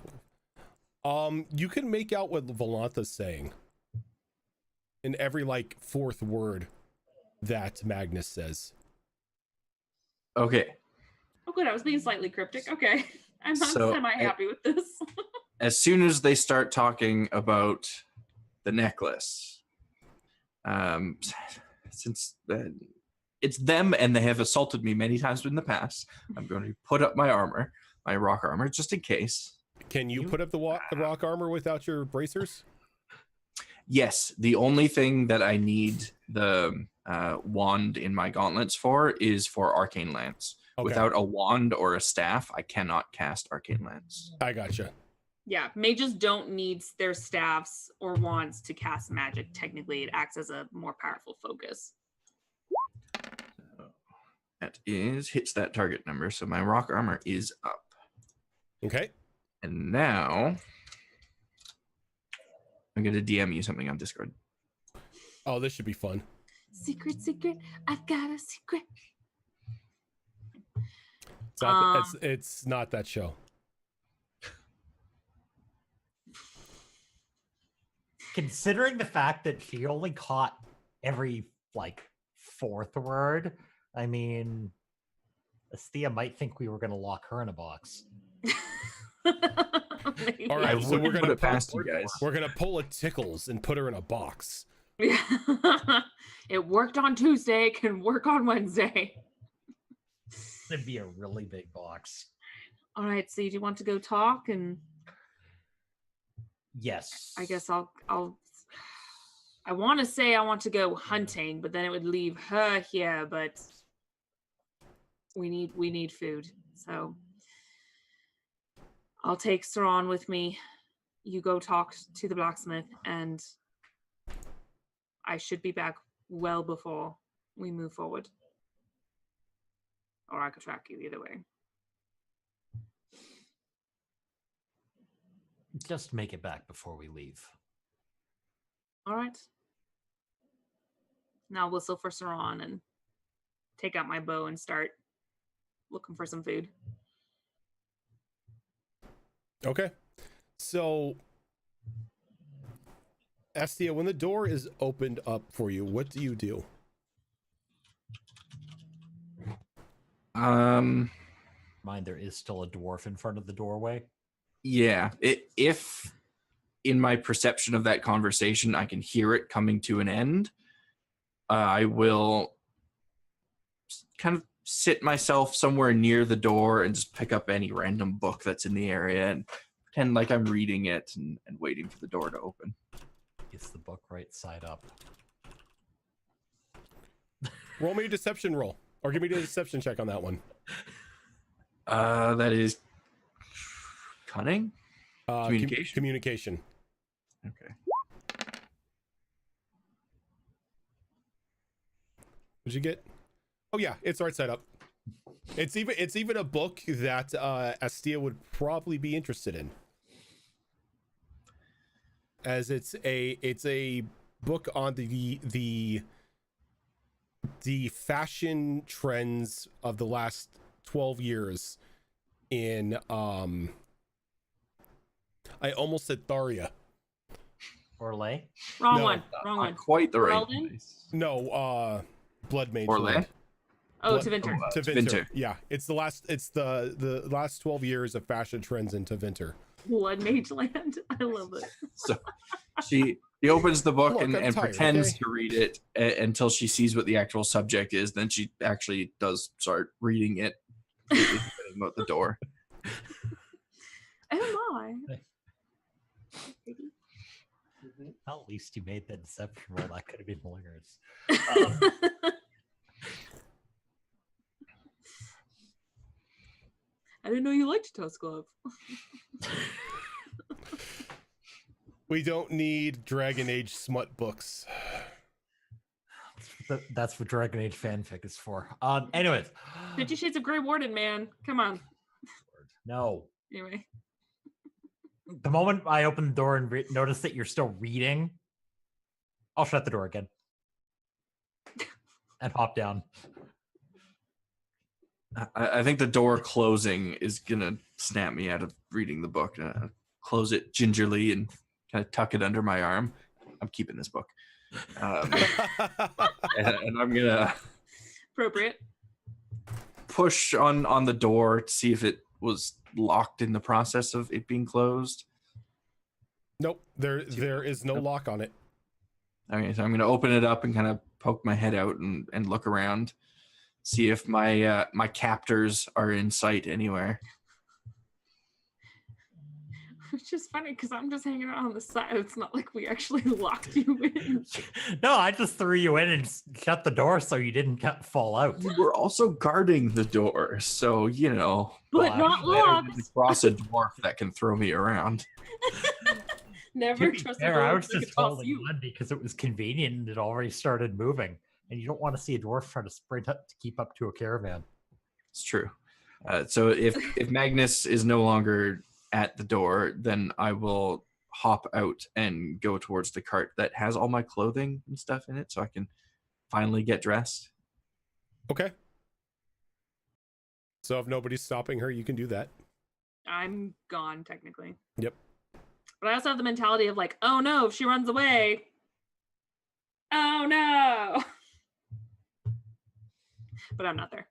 12. You can make out what Volantha's saying in every like fourth word that Magnus says. Okay. Oh, good. I was being slightly cryptic. Okay. I'm not semi-happy with this. As soon as they start talking about the necklace, since it's them and they have assaulted me many times in the past, I'm going to put up my armor, my rock armor, just in case. Can you put up the rock armor without your bracers? Yes, the only thing that I need the wand in my gauntlets for is for Arcane Lance. Okay. Without a wand or a staff, I cannot cast Arcane Lance. I gotcha. Yeah, mages don't need their staffs or wands to cast magic. Technically, it acts as a more powerful focus. That hits that target number, so my rock armor is up. Okay. And now I'm going to DM you something on Discord. Oh, this should be fun. Secret, I've got a secret. It's not that show. Considering the fact that she only caught every like fourth word, I mean, Astia might think we were going to lock her in a box. All right, so we're gonna past you guys. We're gonna pull a Tickles and put her in a box. It worked on Tuesday, can work on Wednesday. It'd be a really big box. All right, so do you want to go talk? And yes, I guess I want to say I want to go hunting, but then it would leave her here. But we need food, so I'll take Saran with me. You go talk to the blacksmith, and I should be back well before we move forward. Or I could track you either way. Just make it back before we leave. All right. Now I'll whistle for Saran and take out my bow and start looking for some food. Okay. So, Astia, when the door is opened up for you, what do you do? Mind, there is still a dwarf in front of the doorway. Yeah. If in my perception of that conversation, I can hear it coming to an end, I will kind of sit myself somewhere near the door and just pick up any random book that's in the area and pretend like I'm reading it and waiting for the door to open. Is the book right side up? Roll me a deception roll. Or give me a deception check on that one. That is cunning? Communication? Communication. Okay. What'd you get? Oh yeah, it's right side up. It's even a book that Astia would probably be interested in. As it's a book on the fashion trends of the last 12 years in I almost said Tharia. Orlais? Wrong No, one. Wrong Not one. quite the right Weldon? place. No, Blood Mage. Orlais? Land. Oh, Blood- to Vinter. To To Vinter. Vinter. Yeah, it's the last 12 years of fashion trends into Vinter. Blood Mage Land. I love it. So she opens the book Look, and, I'm and tired, pretends okay? to read it until she sees what the actual subject is. Then she actually does start reading it, completely forgetting about the door. Oh my. Well, at least you made the deception roll. That could have been hilarious. I didn't know you liked Tusk Glove. We don't need Dragon Age smut books. That's what Dragon Age fanfic is for. Anyways. 50 Shades of Grey Warden, man. Come on. No. Anyway. The moment I open the door and notice that you're still reading, I'll shut the door again and hop down. I think the door closing is gonna snap me out of reading the book. Close it gingerly and kind of tuck it under my arm. I'm keeping this book, and I'm gonna Appropriate. push on the door to see if it was locked in the process of it being closed. Nope, there is no lock on it. Okay, so I'm gonna open it up and kind of poke my head out and look around, see if my my captors are in sight anywhere. It's just funny because I'm just hanging out on the side. It's not like we actually locked you in. No, I just threw you in and shut the door so you didn't fall out. We were also guarding the door, so you know. But Well, not actually, locked. Across a dwarf that can throw me around. Never To be trust fair, I a was dwarf that just can toss holding you. on because it was convenient and it already started moving. And you don't want to see a dwarf try to sprint up to keep up to a caravan. It's true. So if Magnus is no longer at the door, then I will hop out and go towards the cart that has all my clothing and stuff in it, so I can finally get dressed. Okay. So if nobody's stopping her, you can do that. I'm gone, technically. Yep. But I also have the mentality of like, oh no, if she runs away. Oh no. But I'm not there.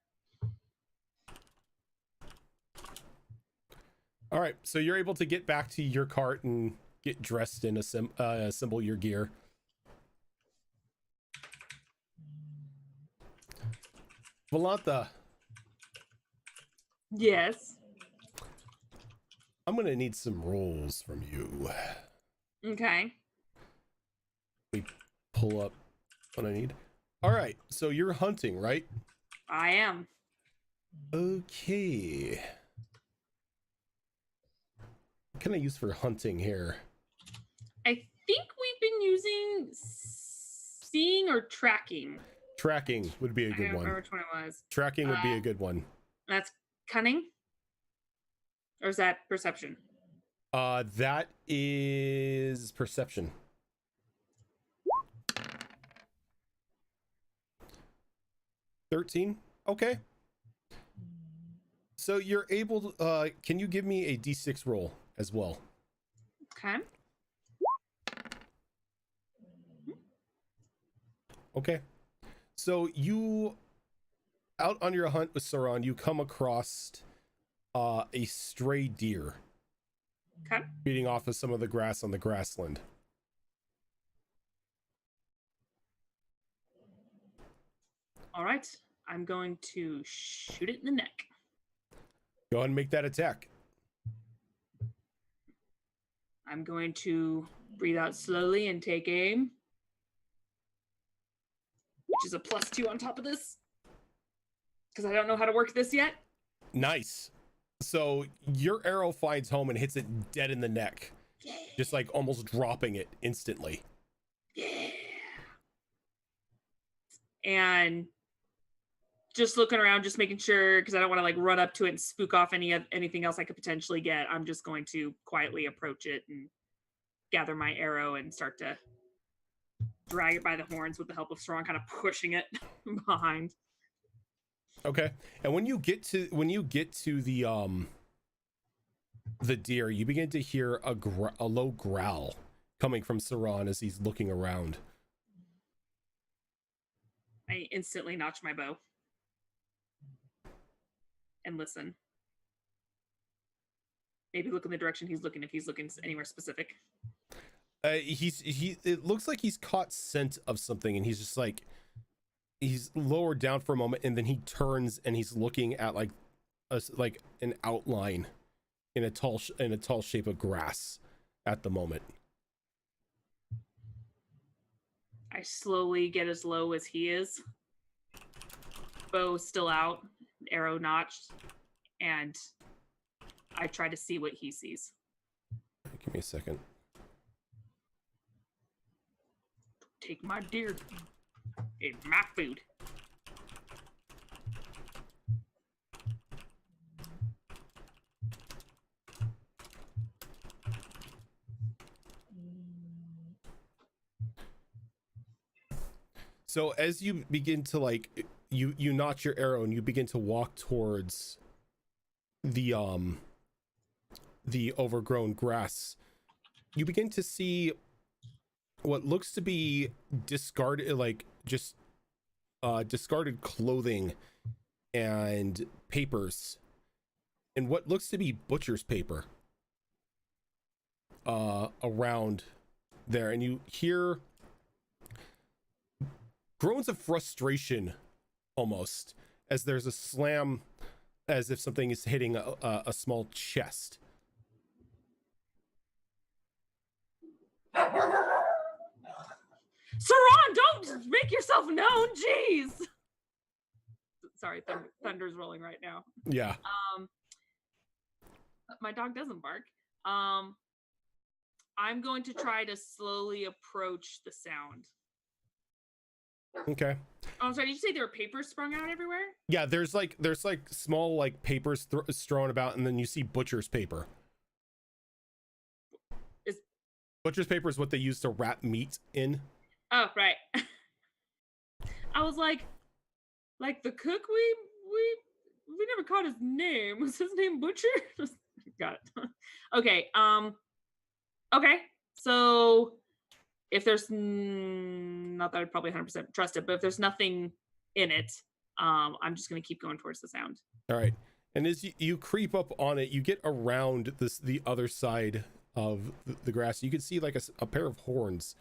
All right, so you're able to get back to your cart and get dressed and assemble your gear. Valantha, Yes. I'm gonna need some rolls from you. Okay. Pull up what I need. All right, so you're hunting, right? I am. Okay. What can I use for hunting here? I think we've been using seeing or tracking. Tracking would be a I good don't remember one. which one it was. Tracking would be a good one. That's cunning? Or is that perception? That is perception. $13. Okay. So you're able to, can you give me a D6 roll as well? Okay. Okay. So you, out on your hunt with Sauron, you come across a stray deer Okay. feeding off of some of the grass on the grassland. All right. I'm going to shoot it in the neck. Go ahead and make that attack. I'm going to breathe out slowly and take aim. Which is a +2 on top of this. Because I don't know how to work this yet. Nice. So your arrow finds home and hits it dead in the neck. Just like almost dropping it instantly. Yeah. And just looking around, just making sure, because I don't want to like run up to it and spook off anything else I could potentially get. I'm just going to quietly approach it and gather my arrow and start to drag it by the horns with the help of Strong, kind of pushing it behind. Okay. And when you get to the deer, you begin to hear a low growl coming from Saran as he's looking around. I instantly notch my bow and listen. Maybe look in the direction he's looking if he's looking anywhere specific. It looks like he's caught scent of something, and he's just like, he's lowered down for a moment, and then he turns and he's looking at like an outline in a tall shape of grass at the moment. I slowly get as low as he is. Bow still out, arrow notched, and I try to see what he sees. Give me a second. Take my deer. It's my food. So as you begin to like, you notch your arrow and you begin to walk towards the overgrown grass, you begin to see what looks to be discarded, like just discarded clothing and papers, and what looks to be butcher's paper around there, and you hear groans of frustration almost as there's a slam, as if something is hitting a small chest. Saran, don't make yourself known. Jeez. Sorry, thunder's rolling right now. Yeah. My dog doesn't bark. I'm going to try to slowly approach the sound. Okay. Oh, I'm sorry. Did you say there were papers sprung out everywhere? Yeah, there's like small like papers strewn about, and then you see butcher's paper. Butcher's paper is what they use to wrap meat in. Oh, right. I was like the cook we never caught his name. Was his name Butcher? Got it. Okay. Okay. So if there's not that I'd probably 100% trust it, but if there's nothing in it, I'm just going to keep going towards the sound. All right. And as you creep up on it, you get around the other side of the grass. You can see like a pair of horns,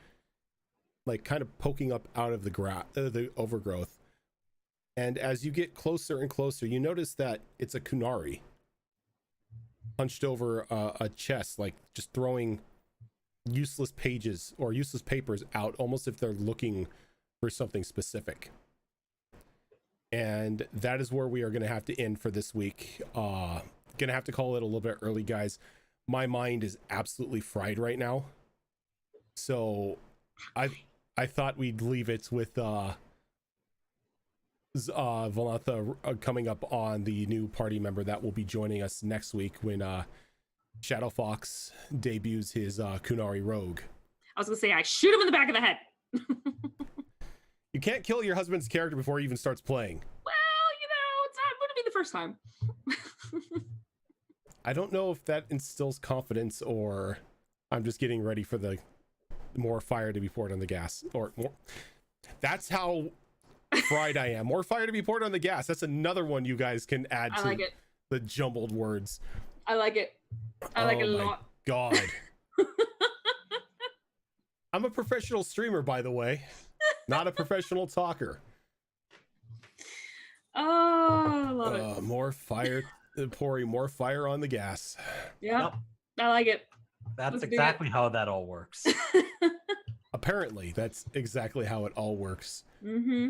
like kind of poking up out of the overgrowth. And as you get closer and closer, you notice that it's a kunari hunched over a chest, like just throwing useless pages or useless papers out, almost if they're looking for something specific. And that is where we are going to have to end for this week. Gonna have to call it a little bit early, guys. My mind is absolutely fried right now, so I thought we'd leave it with Valantha coming up on the new party member that will be joining us next week when Shadow Fox debuts his Kunari Rogue. I was gonna say I shoot him in the back of the head. You can't kill your husband's character before he even starts playing. Well, it's not going to be the first time. I don't know if that instills confidence or I'm just getting ready for the more fire to be poured on the gas. Or more. That's how fried I am. More fire to be poured on the gas. That's another one you guys can add to the jumbled words. I like it. I like it a lot. God. I'm a professional streamer, by the way. Not a professional talker. Oh, I love it. More fire, pouring more fire on the gas. Yep. I like it. That's exactly how that all works. Apparently, that's exactly how it all works. Mm-hmm.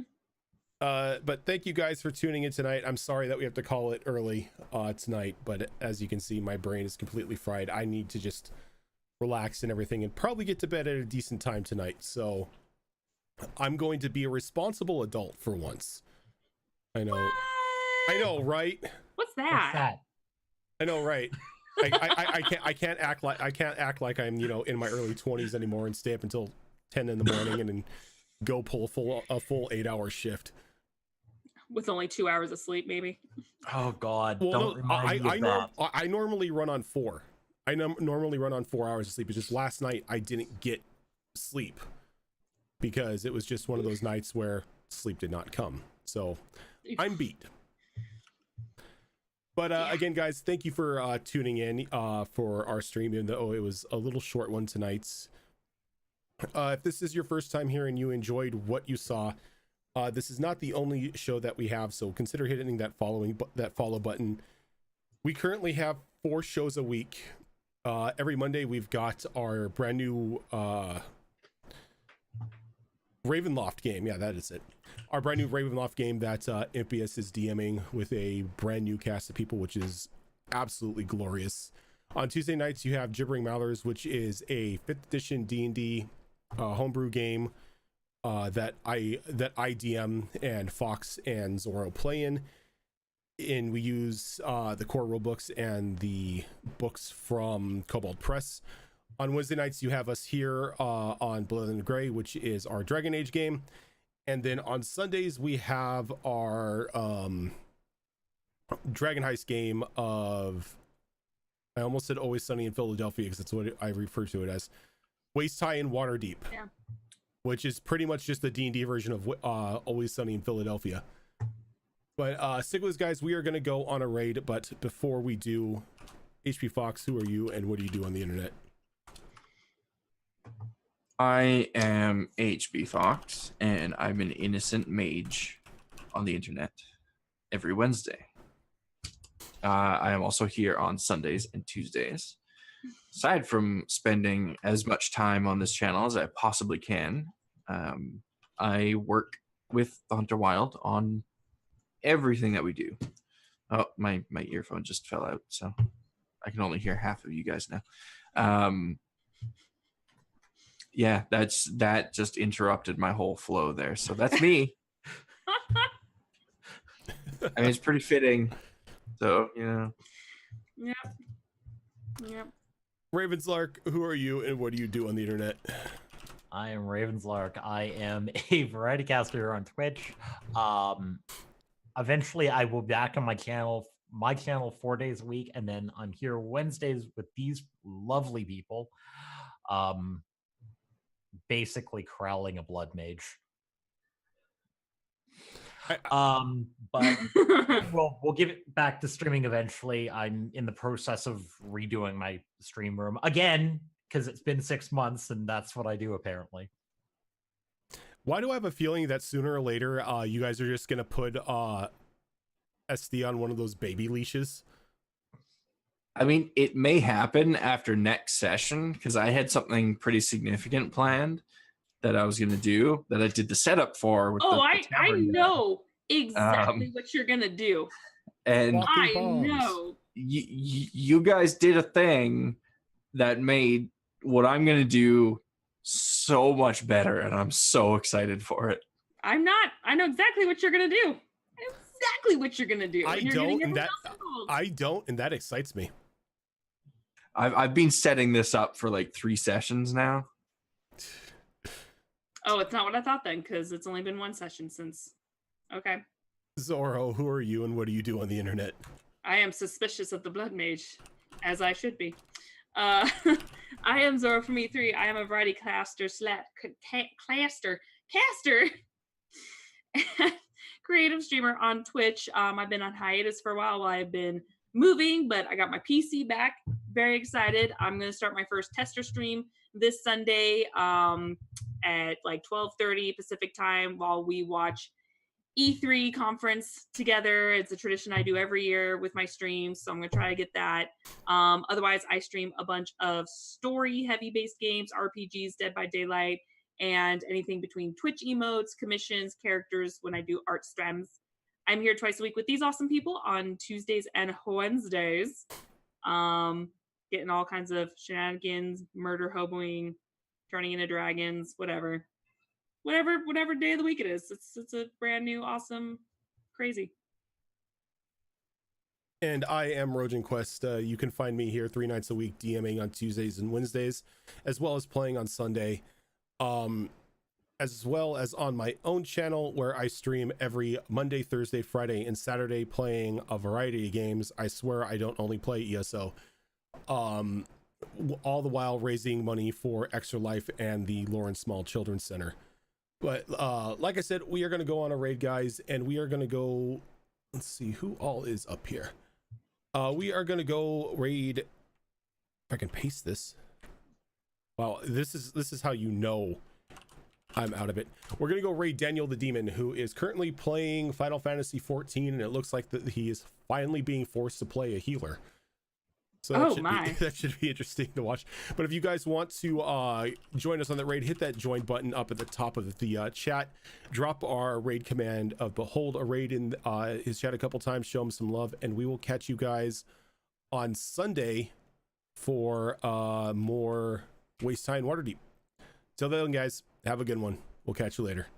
But thank you guys for tuning in tonight. I'm sorry that we have to call it early tonight, but as you can see, my brain is completely fried. I need to just relax and everything and probably get to bed at a decent time tonight. So I'm going to be a responsible adult for once. I know. What? I know, right? What's that? I know, right? I can't act like I'm in my early 20s anymore and stay up until 10 in the morning and then go pull a full 8-hour shift with only 2 hours of sleep, maybe. Oh God! Well, don't remind me of that. I normally run on 4. I normally run on 4 hours of sleep. It's just last night I didn't get sleep because it was just one of those nights where sleep did not come. So I'm beat. But again, guys, thank you for tuning in for our stream, even though it was a little short one tonight. If this is your first time here and you enjoyed what you saw, this is not the only show that we have, so consider hitting that follow button. We currently have 4 shows a week. Every Monday we've got our brand new Ravenloft game. Yeah, that is it. Our brand new Ravenloft game that Impious is DMing with a brand new cast of people, which is absolutely glorious. On Tuesday nights, you have Gibbering Mouthers, which is a 5th edition D&D homebrew game that I DM and Fox and Zorro play in. And we use the core rulebooks and the books from Cobalt Press. On Wednesday nights, you have us here on Blood and Gray, which is our Dragon Age game. And then on Sundays, we have our Dragon Heist game of, I almost said Always Sunny in Philadelphia because that's what I refer to it as, Waist High and Waterdeep. Yeah. Which is pretty much just the D&D version of Always Sunny in Philadelphia. But stick with us, guys. We are going to go on a raid. But before we do, HP Fox, who are you and what do you do on the internet? I am HB Fox, and I'm an innocent mage on the internet every Wednesday. I am also here on Sundays and Tuesdays. Aside from spending as much time on this channel as I possibly can, I work with the Hunter Wild on everything that we do. Oh, my earphone just fell out, so I can only hear half of you guys now. Yeah, that just interrupted my whole flow there. So that's me. I mean, it's pretty fitting. So, you know. Yep. Ravenslark, who are you and what do you do on the internet? I am Ravenslark. I am a variety caster on Twitch. Eventually I will be back on my channel 4 days a week, and then I'm here Wednesdays with these lovely people. Basically crowling a blood mage. But we'll give it back to streaming eventually. I'm in the process of redoing my stream room again because it's been 6 months and that's what I do apparently. Why do I have a feeling that sooner or later you guys are just gonna put SD on one of those baby leashes? I mean, it may happen after next session because I had something pretty significant planned that I was going to do that I did the setup for. With I know exactly what you're going to do. And I know. You guys did a thing that made what I'm going to do so much better, and I'm so excited for it. I'm not. I know exactly what you're going to do. Exactly what you're going to do. I don't, and that excites me. I've been setting this up for like 3 sessions now. Oh, it's not what I thought then, because it's only been 1 session since. Okay. Zorro, who are you and what do you do on the internet? I am suspicious of the Blood Mage, as I should be. I am Zorro from E3. I am a variety caster, creative streamer on Twitch. I've been on hiatus for a while I've been moving, but I got my PC back. Very excited. I'm going to start my first tester stream this Sunday at like 12:30 Pacific time while we watch E3 conference together. It's a tradition I do every year with my streams, so I'm going to try to get that. Otherwise, I stream a bunch of story heavy based games, RPGs, Dead by Daylight, and anything between Twitch emotes, commissions, characters when I do art streams. I'm here twice a week with these awesome people on Tuesdays and Wednesdays. Getting all kinds of shenanigans, murder hoboing, turning into dragons, whatever day of the week it is. It's a brand new, awesome, crazy. And I am Rojan Quest. You can find me here 3 nights a week, DMing on Tuesdays and Wednesdays, as well as playing on Sunday. As well as on my own channel where I stream every Monday, Thursday, Friday, and Saturday playing a variety of games. I swear I don't only play ESO. all the while raising money for Extra Life and the Lawrence Small Children's Center. But like I said, we are going to go on a raid, guys, and we are going to go, let's see who all is up here. We are going to go raid, if I can paste this. Wow, this is how you know I'm out of it. We're going to go raid Daniel the Demon, who is currently playing Final Fantasy 14, and it looks like that he is finally being forced to play a healer. So that should be interesting to watch. But if you guys want to join us on that raid, hit that join button up at the top of the chat. Drop our raid command of Behold a Raid in his chat a couple times. Show him some love, and we will catch you guys on Sunday for more Waste Time Waterdeep. Till then, guys, have a good one. We'll catch you later.